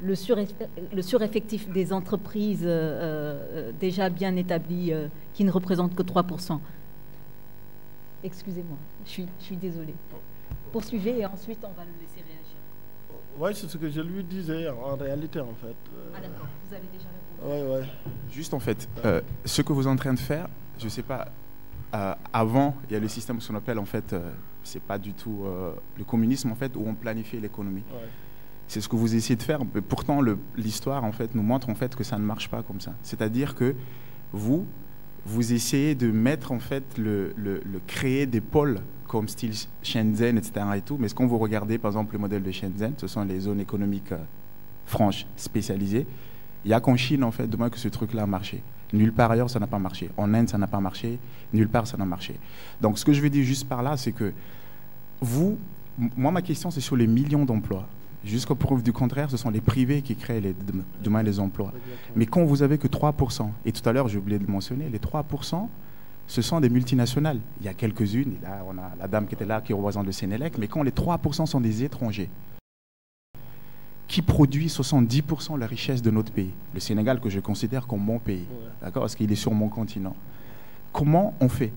le sureffectif des entreprises déjà bien établies qui ne représentent que 3%. Excusez-moi, je suis désolée. Poursuivez et ensuite, on va le laisser réagir. Oui, c'est ce que je lui disais en réalité, en fait. Ah d'accord, vous avez déjà répondu. Oui. Juste en fait, ce que vous êtes en train de faire, je ne sais pas, avant, il y a le système qu'on appelle en fait, c'est pas du tout le communisme en fait, où on planifie l'économie. Ouais. C'est ce que vous essayez de faire, mais pourtant l'histoire en fait nous montre en fait que ça ne marche pas comme ça. C'est-à-dire que vous essayez de mettre en fait créer des pôles comme style Shenzhen, etc. et tout, mais quand vous regardez par exemple le modèle de Shenzhen, ce sont les zones économiques franches spécialisées. Il n'y a qu'en Chine, en fait, demain que ce truc-là a marché. Nulle part ailleurs, ça n'a pas marché. En Inde, ça n'a pas marché. Nulle part, ça n'a marché. Donc, ce que je veux dire juste par là, c'est que moi, ma question, c'est sur les millions d'emplois. Jusqu'à preuve du contraire, ce sont les privés qui créent demain les emplois. Exactement. Mais quand vous avez que 3%, et tout à l'heure, j'ai oublié de le mentionner, les 3%, ce sont des multinationales. Il y a quelques-unes, là on a la dame qui était là qui représente le Sénélec, mais quand les 3% sont des étrangers qui produit 70% de la richesse de notre pays, le Sénégal que je considère comme mon pays, d'accord, parce qu'il est sur mon continent. Comment on fait?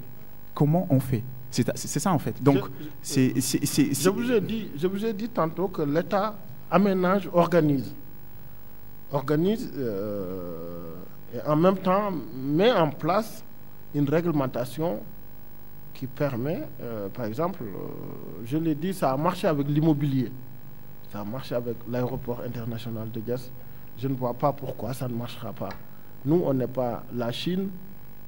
C'est ça en fait. Donc, je vous ai dit tantôt que l'État aménage, organise et en même temps met en place une réglementation qui permet, par exemple, je l'ai dit, ça a marché avec l'immobilier. Ça a marché avec l'aéroport international de Diass. Je ne vois pas pourquoi ça ne marchera pas. Nous, on n'est pas la Chine.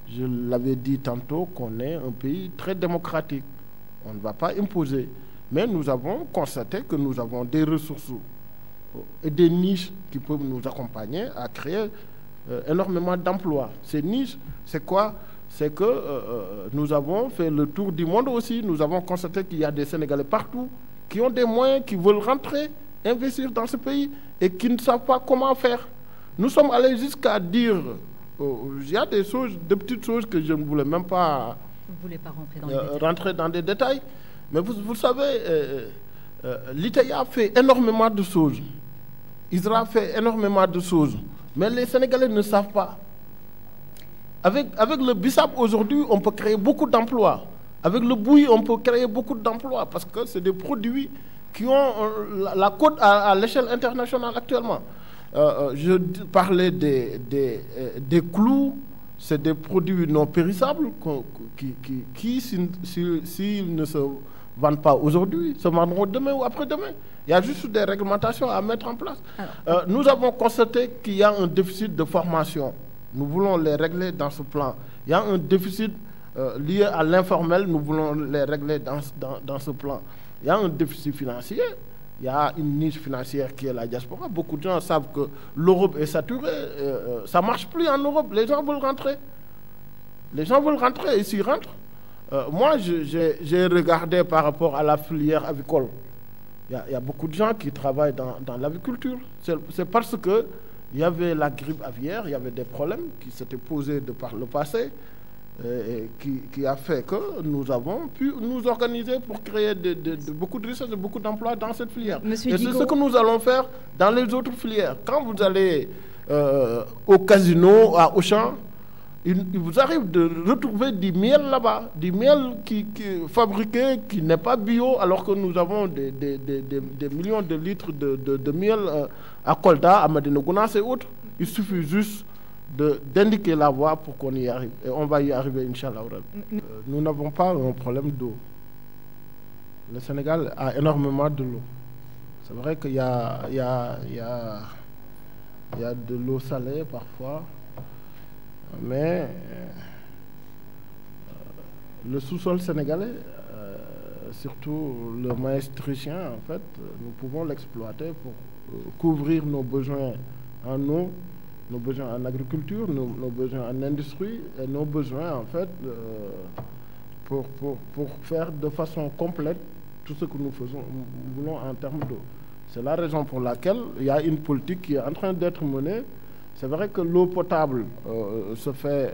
Je l'avais dit tantôt qu'on est un pays très démocratique. On ne va pas imposer. Mais nous avons constaté que nous avons des ressources et des niches qui peuvent nous accompagner à créer énormément d'emplois. Ces niches, c'est quoi? C'est que nous avons fait le tour du monde aussi. Nous avons constaté qu'il y a des Sénégalais partout qui ont des moyens, qui veulent rentrer, investir dans ce pays et qui ne savent pas comment faire. Nous sommes allés jusqu'à dire, il y a des choses, des petites choses que je ne voulais même pas, rentrer dans des détails. Mais vous savez, l'ITA fait énormément de choses. ISRA fait énormément de choses. Mais les Sénégalais ne savent pas. Avec le bissap aujourd'hui, on peut créer beaucoup d'emplois. Avec le bouilli, on peut créer beaucoup d'emplois parce que c'est des produits qui ont la cote à l'échelle internationale actuellement. Je parlais des clous, c'est des produits non périssables qui s'ils ne se vendent pas aujourd'hui, se vendront demain ou après-demain. Il y a juste des réglementations à mettre en place. Nous avons constaté qu'il y a un déficit de formation. Nous voulons les régler dans ce plan. Il y a un déficit lié à l'informel, nous voulons les régler dans ce plan. Il y a un déficit financier, il y a une niche financière qui est la diaspora. Beaucoup de gens savent que l'Europe est saturée, ça ne marche plus en Europe, les gens veulent rentrer. Les gens veulent rentrer et s'ils rentrent. Moi, j'ai regardé par rapport à la filière avicole. Il y a beaucoup de gens qui travaillent dans l'aviculture. C'est parce que il y avait la grippe aviaire, il y avait des problèmes qui s'étaient posés de par le passé. Qui a fait que nous avons pu nous organiser pour créer beaucoup de richesses et beaucoup d'emplois dans cette filière. Et c'est ce que nous allons faire dans les autres filières. Quand vous allez au casino, à Auchan, il vous arrive de retrouver du miel là-bas, du miel qui est fabriqué, qui n'est pas bio, alors que nous avons des millions de litres de miel à Kolda, à Médina Gounass et autres. Il suffit juste d'indiquer la voie pour qu'on y arrive. Et on va y arriver, Inch'Allah. Nous n'avons pas un problème d'eau. Le Sénégal a énormément de l'eau. C'est vrai qu'il y a de l'eau salée parfois, mais le sous-sol sénégalais, surtout le maestrichien, en fait, nous pouvons l'exploiter pour couvrir nos besoins en eau, nos besoins en agriculture, nos besoins en industrie et nos besoins en fait pour faire de façon complète tout ce que nous voulons en termes d'eau. C'est la raison pour laquelle il y a une politique qui est en train d'être menée. C'est vrai que l'eau potable se fait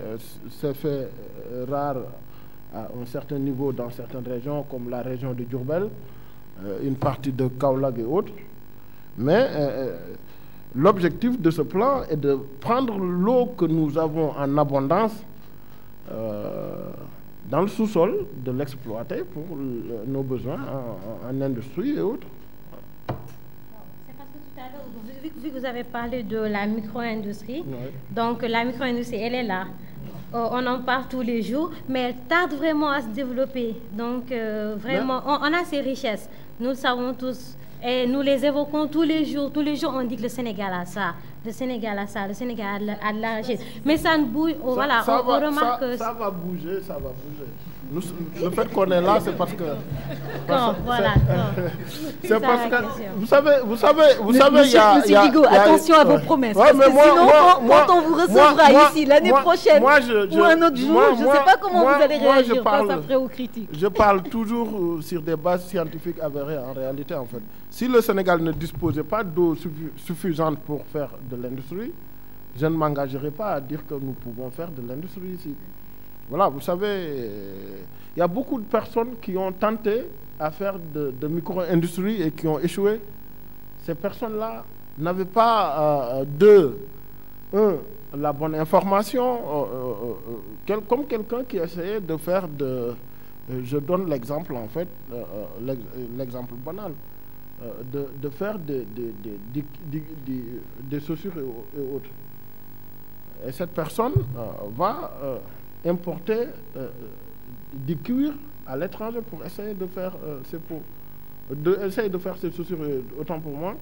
rare à un certain niveau dans certaines régions comme la région de Diourbel, une partie de Kaolack et autres, mais l'objectif de ce plan est de prendre l'eau que nous avons en abondance dans le sous-sol, de l'exploiter pour nos besoins en industrie et autres. C'est parce que tout à l'heure, vu que vous avez parlé de la micro-industrie, donc la micro-industrie, elle est là. On en parle tous les jours, mais elle tarde vraiment à se développer. Donc, vraiment, on a ces richesses. Nous le savons tous. Et nous les évoquons tous les jours. Tous les jours, on dit que le Sénégal a ça, le Sénégal a ça, le Sénégal a de la richesse. Mais ça ne bouge. On remarque que ça va bouger, ça va bouger. Le fait qu'on est là, c'est parce que. C'est parce que vous savez, Monsieur Digo, attention à vos promesses. Parce que sinon, quand on vous recevra ici l'année prochaine ou un autre jour, je ne sais pas comment vous allez réagir face après aux critiques. Je parle toujours sur des bases scientifiques avérées en réalité, en fait. Si le Sénégal ne disposait pas d'eau suffisante pour faire de l'industrie, je ne m'engagerai pas à dire que nous pouvons faire de l'industrie ici. Voilà, vous savez, il y a beaucoup de personnes qui ont tenté à faire de micro-industrie et qui ont échoué. Ces personnes-là n'avaient pas la bonne information, comme quelqu'un qui essayait de faire je donne l'exemple en fait, l'exemple banal, de faire des chaussures et autres. Et cette personne va importer du cuir à l'étranger pour essayer de faire ses peaux, essayer de faire ses chaussures. Autant pour moi,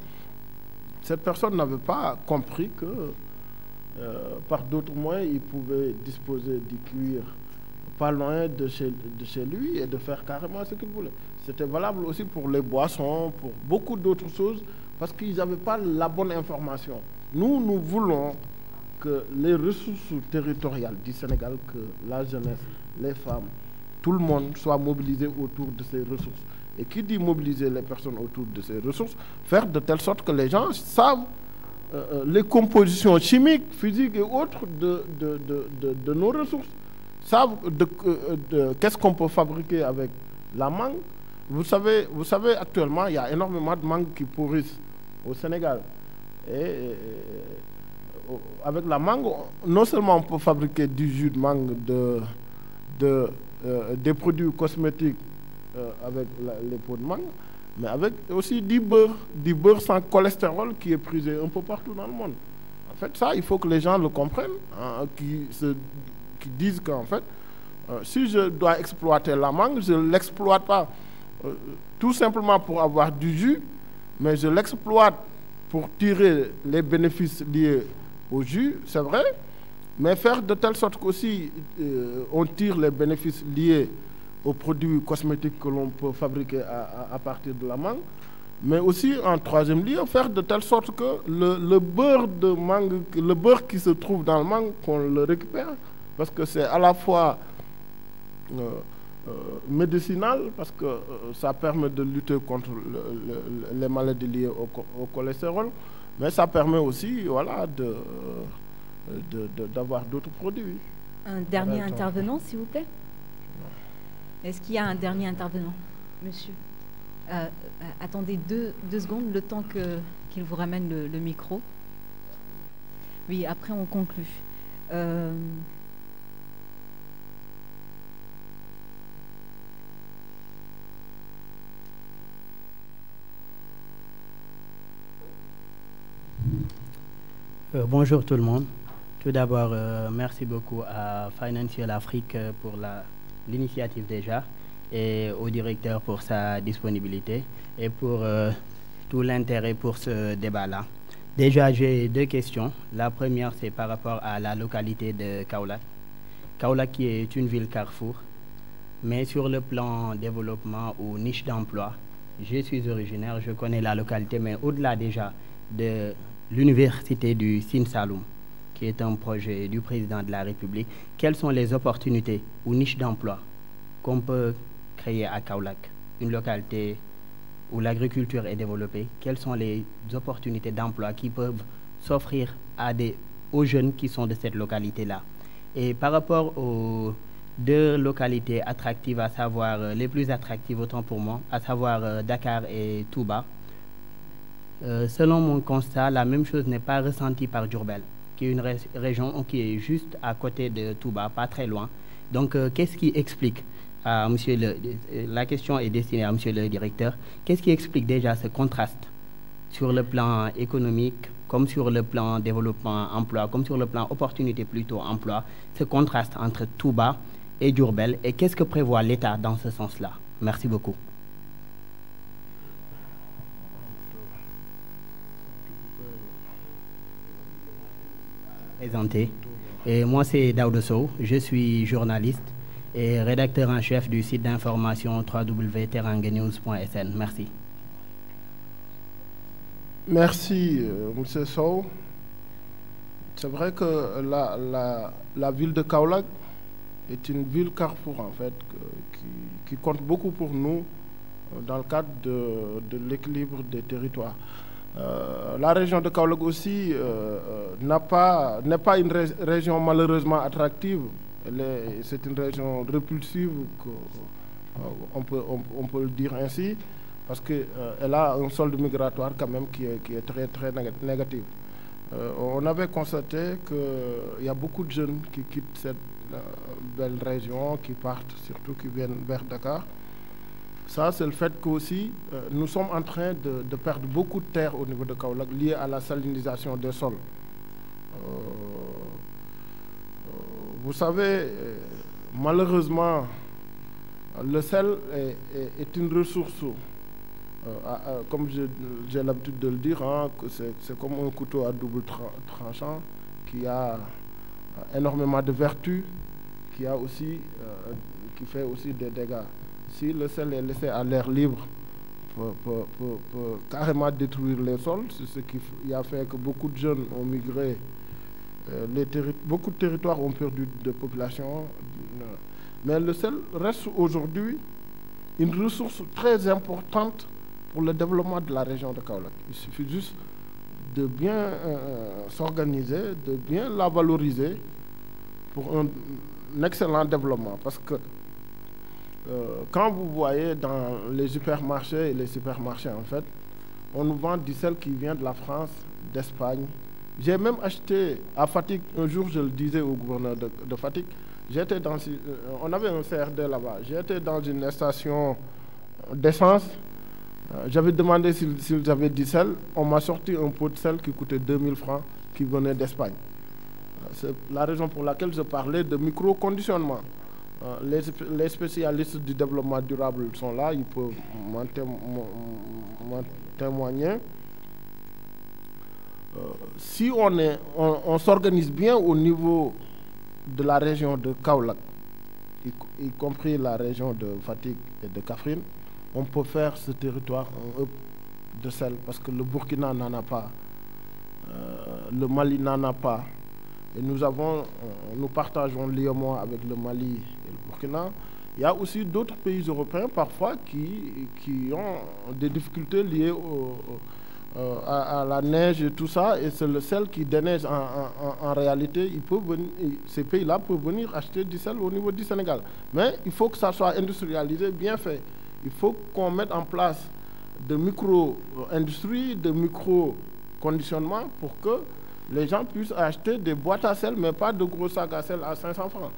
cette personne n'avait pas compris que par d'autres moyens, il pouvait disposer du cuir pas loin de chez lui et de faire carrément ce qu'il voulait. C'était valable aussi pour les boissons, pour beaucoup d'autres choses, parce qu'ils n'avaient pas la bonne information. Nous voulons que les ressources territoriales du Sénégal, que la jeunesse, les femmes, tout le monde soit mobilisé autour de ces ressources. Et qui dit mobiliser les personnes autour de ces ressources, faire de telle sorte que les gens savent les compositions chimiques, physiques et autres de nos ressources, savent qu'est-ce qu'on peut fabriquer avec la mangue. Vous savez, actuellement, il y a énormément de mangues qui pourrissent au Sénégal. Et avec la mangue, non seulement on peut fabriquer du jus de mangue, des produits cosmétiques avec les peaux de mangue, mais avec aussi du beurre sans cholestérol qui est prisé un peu partout dans le monde. En fait, ça, il faut que les gens le comprennent, hein, qui disent qu'en fait, si je dois exploiter la mangue, je ne l'exploite pas tout simplement pour avoir du jus, mais je l'exploite pour tirer les bénéfices liés au jus, c'est vrai, mais faire de telle sorte qu'aussi on tire les bénéfices liés aux produits cosmétiques que l'on peut fabriquer à partir de la mangue, mais aussi en troisième lieu, faire de telle sorte que le beurre de mangue, le beurre qui se trouve dans le mangue, qu'on le récupère, parce que c'est à la fois médicinal, parce que ça permet de lutter contre les maladies liées au cholestérol, mais ça permet aussi, voilà, d'avoir d'autres produits. Un dernier intervenant, s'il vous plaît. Est-ce qu'il y a un dernier intervenant, monsieur? Attendez deux secondes, le temps qu'il vous ramène le micro. Oui, après on conclut. Bonjour tout le monde. Tout d'abord, merci beaucoup à Financial Afrique pour l'initiative déjà, et au directeur pour sa disponibilité et pour tout l'intérêt pour ce débat-là. Déjà, j'ai deux questions. La première, c'est par rapport à la localité de Kaolack. Kaolack qui est une ville carrefour, mais sur le plan développement ou niche d'emploi, je suis originaire, je connais la localité, mais au-delà déjà de l'université du Sine Saloum, qui est un projet du président de la République, quelles sont les opportunités ou niches d'emploi qu'on peut créer à Kaolack, une localité où l'agriculture est développée? Quelles sont les opportunités d'emploi qui peuvent s'offrir aux jeunes qui sont de cette localité-là? Et par rapport aux deux localités attractives, à savoir les plus attractives autant pour moi, à savoir Dakar et Touba, selon mon constat, la même chose n'est pas ressentie par Diourbel, qui est une région qui est juste à côté de Touba, pas très loin. Donc, qu'est-ce qui explique, la question est destinée à monsieur le directeur, qu'est-ce qui explique déjà ce contraste sur le plan économique, comme sur le plan développement emploi, comme sur le plan opportunité plutôt emploi, ce contraste entre Touba et Diourbel, et qu'est-ce que prévoit l'État dans ce sens-là? Merci beaucoup. Présenté. Et moi, c'est Daouda Sow, je suis journaliste et rédacteur en chef du site d'information www.terangenews.sn. Merci. Merci, M. Sow. C'est vrai que la ville de Kaolack est une ville carrefour, en fait, qui compte beaucoup pour nous dans le cadre de l'équilibre des territoires. La région de Kaolack aussi n'est pas une région malheureusement attractive C'est une région répulsive, on peut le dire ainsi, parce qu'elle a un solde migratoire quand même qui est très, très négatif. On avait constaté qu'il y a beaucoup de jeunes qui quittent cette belle région, qui partent, surtout qui viennent vers Dakar. Ça, c'est le fait qu'aussi, nous sommes en train de perdre beaucoup de terre au niveau de Kaolack, lié à la salinisation des sols. Vous savez, malheureusement, le sel est une ressource, comme j'ai l'habitude de le dire, hein, c'est comme un couteau à double tranchant qui a énormément de vertus, qui fait aussi des dégâts. Si le sel est laissé à l'air libre, peut carrément détruire les sols. C'est ce qui a fait que beaucoup de jeunes ont migré. Beaucoup de territoires ont perdu de population. Mais le sel reste aujourd'hui une ressource très importante pour le développement de la région de Kaolack. Il suffit juste de bien s'organiser, de bien la valoriser pour un excellent développement. Parce que quand vous voyez dans les hypermarchés et les supermarchés, en fait, on nous vend du sel qui vient de la France, d'Espagne. J'ai même acheté à Fatick, un jour je le disais au gouverneur de Fatick, on avait un CRD là-bas, j'étais dans une station d'essence, j'avais demandé s'ils avaient du sel, on m'a sorti un pot de sel qui coûtait 2000 francs, qui venait d'Espagne. C'est la raison pour laquelle je parlais de micro-conditionnement. Les spécialistes du développement durable sont là, ils peuvent m'en témoigner. Si on s'organise bien au niveau de la région de Kaolack, y compris la région de Fatick et de Kaffrine, on peut faire ce territoire un hub de sel, parce que le Burkina n'en a pas, le Mali n'en a pas. Et nous partageons l'IOMOA avec le Mali et le Burkina. Il y a aussi d'autres pays européens parfois qui ont des difficultés liées à la neige et tout ça. Et c'est le sel qui déneige en réalité. Ces pays-là peuvent venir acheter du sel au niveau du Sénégal. Mais il faut que ça soit industrialisé, bien fait. Il faut qu'on mette en place de micro-industries, de micro-conditionnements pour que les gens puissent acheter des boîtes à sel, mais pas de gros sacs à sel à 500 francs.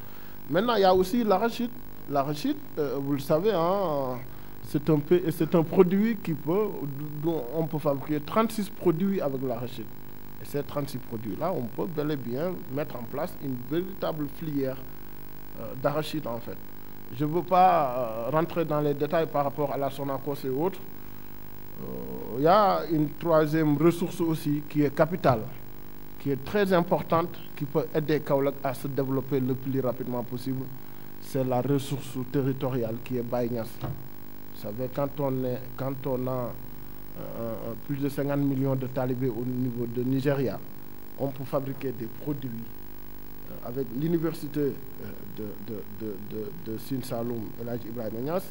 Maintenant, il y a aussi l'arachide. L'arachide, vous le savez, hein, c'est un produit dont on peut fabriquer 36 produits avec l'arachide. Et ces 36 produits-là, on peut bel et bien mettre en place une véritable filière d'arachide, en fait. Je ne veux pas rentrer dans les détails par rapport à la Sonacos et autres. Il y a une troisième ressource aussi qui est capitale, qui est très importante, qui peut aider Kaolack à se développer le plus rapidement possible. C'est la ressource territoriale qui est Baye Niass. Vous savez, quand on a plus de 50 millions de talibés au niveau de Nigeria, on peut fabriquer des produits avec l'université de Sine Saloum, El Hadji Ibrahima Niass.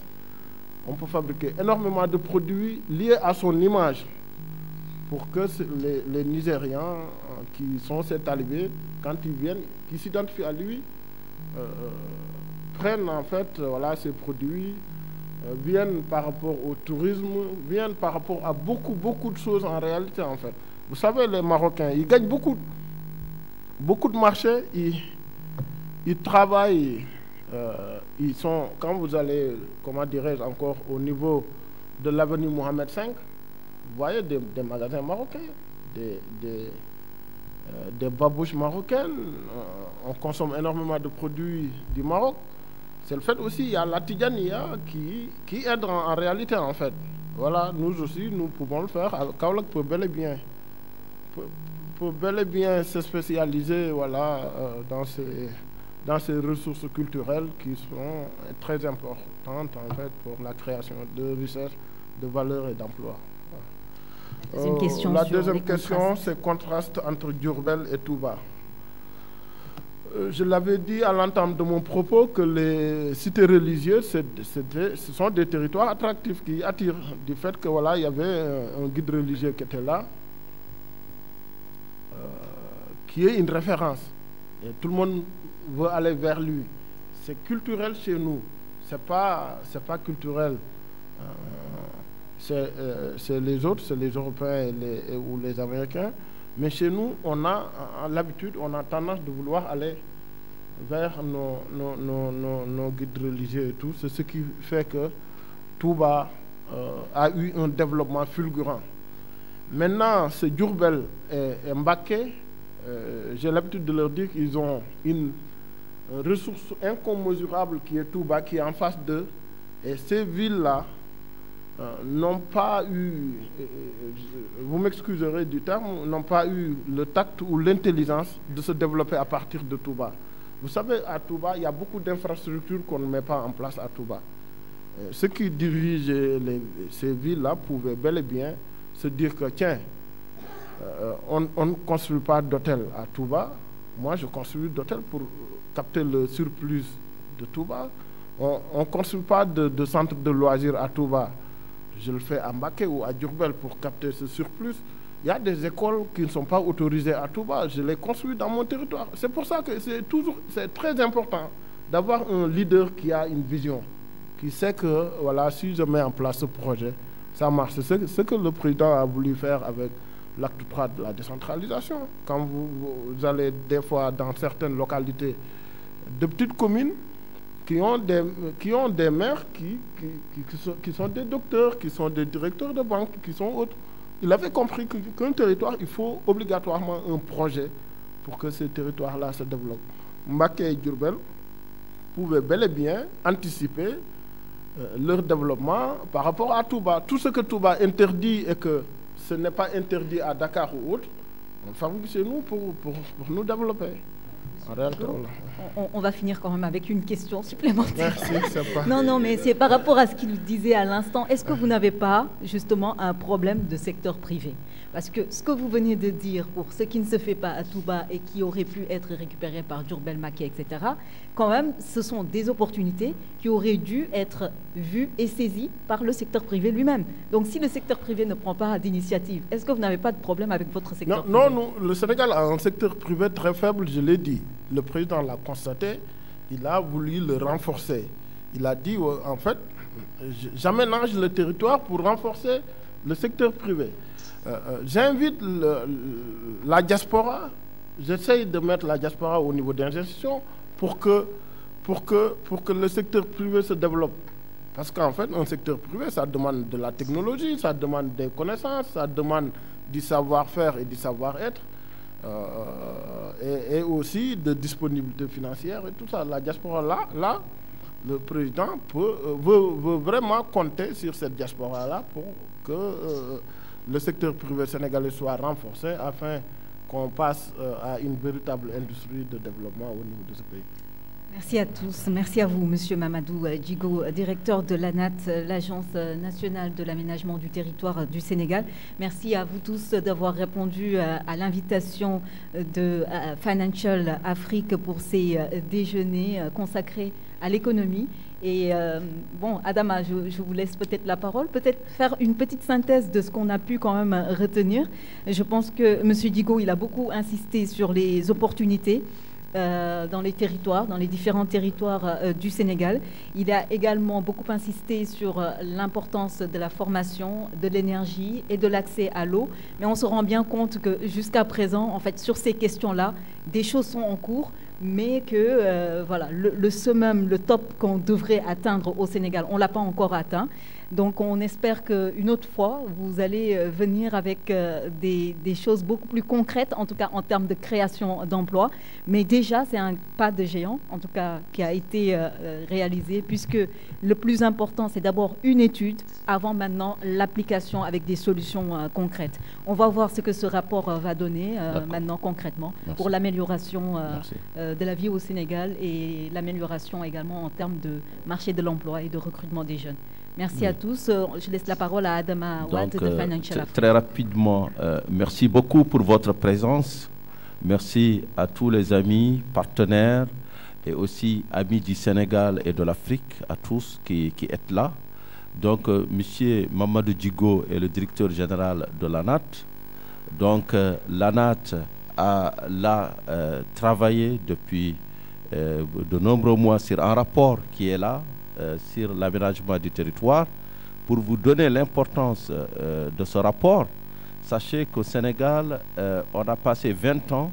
On peut fabriquer énormément de produits liés à son image, pour que les Nigérians qui sont ces talibés, quand ils viennent, qui s'identifient à lui, prennent en fait ces produits, viennent par rapport au tourisme, viennent par rapport à beaucoup de choses en réalité, en fait. Vous savez, les Marocains, ils gagnent beaucoup de marchés, ils travaillent, ils sont, quand vous allez, comment dirais-je encore, au niveau de l'avenue Mohamed V, vous voyez des magasins marocains, des babouches marocaines, on consomme énormément de produits du Maroc. C'est le fait aussi, il y a la Tidjania qui aide en réalité, en fait. Voilà, nous aussi, nous pouvons le faire. Kaolack peut bel et bien se spécialiser dans ces ressources culturelles qui sont très importantes, en fait, pour la création de richesses, de valeurs et d'emplois. La deuxième question, c'est le contraste entre Diourbel et Touba. Je l'avais dit à l'entame de mon propos que les cités religieuses, ce sont des territoires attractifs qui attirent, du fait que il y avait un guide religieux qui était là, qui est une référence. Et tout le monde veut aller vers lui. C'est culturel chez nous. C'est pas culturel. C'est les autres, c'est les Européens ou les Américains. Mais chez nous, on a l'habitude, on a tendance de vouloir aller vers nos guides religieux et tout. C'est ce qui fait que Touba a eu un développement fulgurant. Maintenant, ce Diourbel et Mbacké, j'ai l'habitude de leur dire qu'ils ont une ressource incommensurable qui est Touba, qui est en face d'eux. Et ces villes-là n'ont pas eu, vous m'excuserez du terme, n'ont pas eu le tact ou l'intelligence de se développer à partir de Touba. Vous savez, à Touba, il y a beaucoup d'infrastructures qu'on ne met pas en place à Touba. Ceux qui dirigent ces villes-là pouvaient bel et bien se dire que, tiens, on ne construit pas d'hôtel à Touba. Moi, je construis d'hôtel pour capter le surplus de Touba. On ne construit pas de centre de loisirs à Touba. Je le fais à Mbacké ou à Diourbel pour capter ce surplus. Il y a des écoles qui ne sont pas autorisées à Touba. Je les construis dans mon territoire. C'est pour ça que c'est très important d'avoir un leader qui a une vision, qui sait que, voilà, si je mets en place ce projet, ça marche. C'est ce que le président a voulu faire avec l'acte 3 de la décentralisation. Quand vous allez des fois dans certaines localités de petites communes qui ont des maires qui sont des docteurs, qui sont des directeurs de banque, qui sont autres. Il avait compris qu'un territoire, il faut obligatoirement un projet pour que ce territoire-là se développe. Mbacké et Diourbel pouvaient bel et bien anticiper leur développement par rapport à Touba. Tout ce que Touba interdit et que ce n'est pas interdit à Dakar ou autre, on fabrique chez nous pour nous développer. On va finir quand même avec une question supplémentaire. Merci, Non, mais c'est par rapport à ce qu'il disait à l'instant. Est-ce que vous n'avez pas justement un problème de secteur privé? Parce que ce que vous venez de dire pour ce qui ne se fait pas à Touba et qui aurait pu être récupéré par Diourbel, Mbacké, etc., quand même, ce sont des opportunités qui auraient dû être vues et saisies par le secteur privé lui-même. Donc, si le secteur privé ne prend pas d'initiative, est-ce que vous n'avez pas de problème avec votre secteur privé? Non, le Sénégal a un secteur privé très faible, je l'ai dit. Le président l'a constaté, il a voulu le renforcer. Il a dit, en fait, j'aménage le territoire pour renforcer le secteur privé. J'invite la diaspora, j'essaye de mettre la diaspora au niveau des institutions pour que le secteur privé se développe. Parce qu'en fait, un secteur privé, ça demande de la technologie, ça demande des connaissances, ça demande du savoir-faire et du savoir-être, et aussi de disponibilité financière et tout ça. La diaspora, là, le président veut vraiment compter sur cette diaspora-là pour que le secteur privé sénégalais soit renforcé afin qu'on passe à une véritable industrie de développement au niveau de ce pays. Merci à tous. Merci à vous, Monsieur Mamadou Djigo, directeur de l'ANAT, l'Agence nationale de l'aménagement du territoire du Sénégal. Merci à vous tous d'avoir répondu à l'invitation de Financial Afrique pour ces déjeuners consacrés à l'économie. Et bon, Adama, je vous laisse peut-être la parole, peut-être faire une petite synthèse de ce qu'on a pu quand même retenir. Je pense que M. Djigo, il a beaucoup insisté sur les opportunités dans les territoires, dans les différents territoires du Sénégal. Il a également beaucoup insisté sur l'importance de la formation, de l'énergie et de l'accès à l'eau. Mais on se rend bien compte que jusqu'à présent, en fait, sur ces questions-là, des choses sont en cours, mais que voilà, le summum, le top qu'on devrait atteindre au Sénégal, on ne l'a pas encore atteint. Donc on espère qu'une autre fois, vous allez venir avec des choses beaucoup plus concrètes, en tout cas en termes de création d'emplois. Mais déjà, c'est un pas de géant, en tout cas, qui a été réalisé, puisque le plus important, c'est d'abord une étude, avant maintenant l'application avec des solutions concrètes. On va voir ce que ce rapport va donner maintenant concrètement. Merci. Pour l'amélioration de la vie au Sénégal et l'amélioration également en termes de marché de l'emploi et de recrutement des jeunes. Merci à tous. Je laisse la parole à Adama Ouad de Financial Afrique. Très rapidement, merci beaucoup pour votre présence. Merci à tous les amis, partenaires et aussi amis du Sénégal et de l'Afrique, à tous qui êtes là. Donc, M. Mamadou Djigo est le directeur général de l'ANAT. Donc, l'ANAT l'a travaillé depuis de nombreux mois sur un rapport qui est là, sur l'aménagement du territoire. Pour vous donner l'importance de ce rapport, sachez qu'au Sénégal, on a passé 20 ans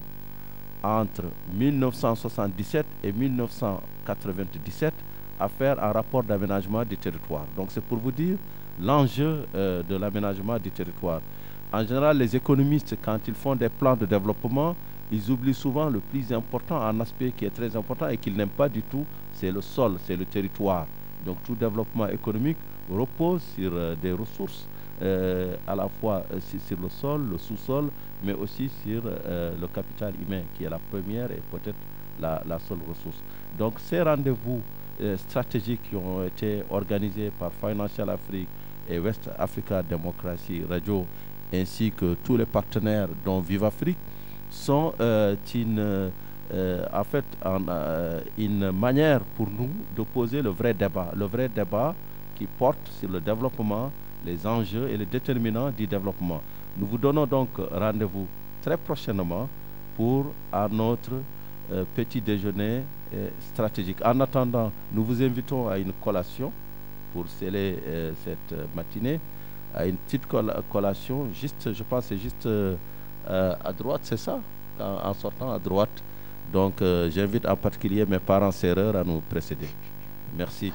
entre 1977 et 1997 à faire un rapport d'aménagement du territoire. Donc c'est pour vous dire l'enjeu de l'aménagement du territoire. En général, les économistes, quand ils font des plans de développement, ils oublient souvent le plus important, un aspect qui est très important et qu'ils n'aiment pas du tout, c'est le sol, c'est le territoire. Donc tout développement économique repose sur des ressources, à la fois sur le sol, le sous-sol, mais aussi sur le capital humain, qui est la première et peut-être la seule ressource. Donc ces rendez-vous stratégiques qui ont été organisés par Financial Afrique et West Africa Democracy Radio, ainsi que tous les partenaires dont Vive Afrique, sont en fait une manière pour nous de poser le vrai débat qui porte sur le développement, les enjeux et les déterminants du développement. Nous vous donnons donc rendez-vous très prochainement pour notre petit déjeuner stratégique. En attendant, nous vous invitons à une collation pour sceller cette matinée, à une petite collation, juste, je pense, c'est juste à droite, c'est ça, en sortant à droite. Donc, j'invite en particulier mes parents sœurs à nous précéder. Merci.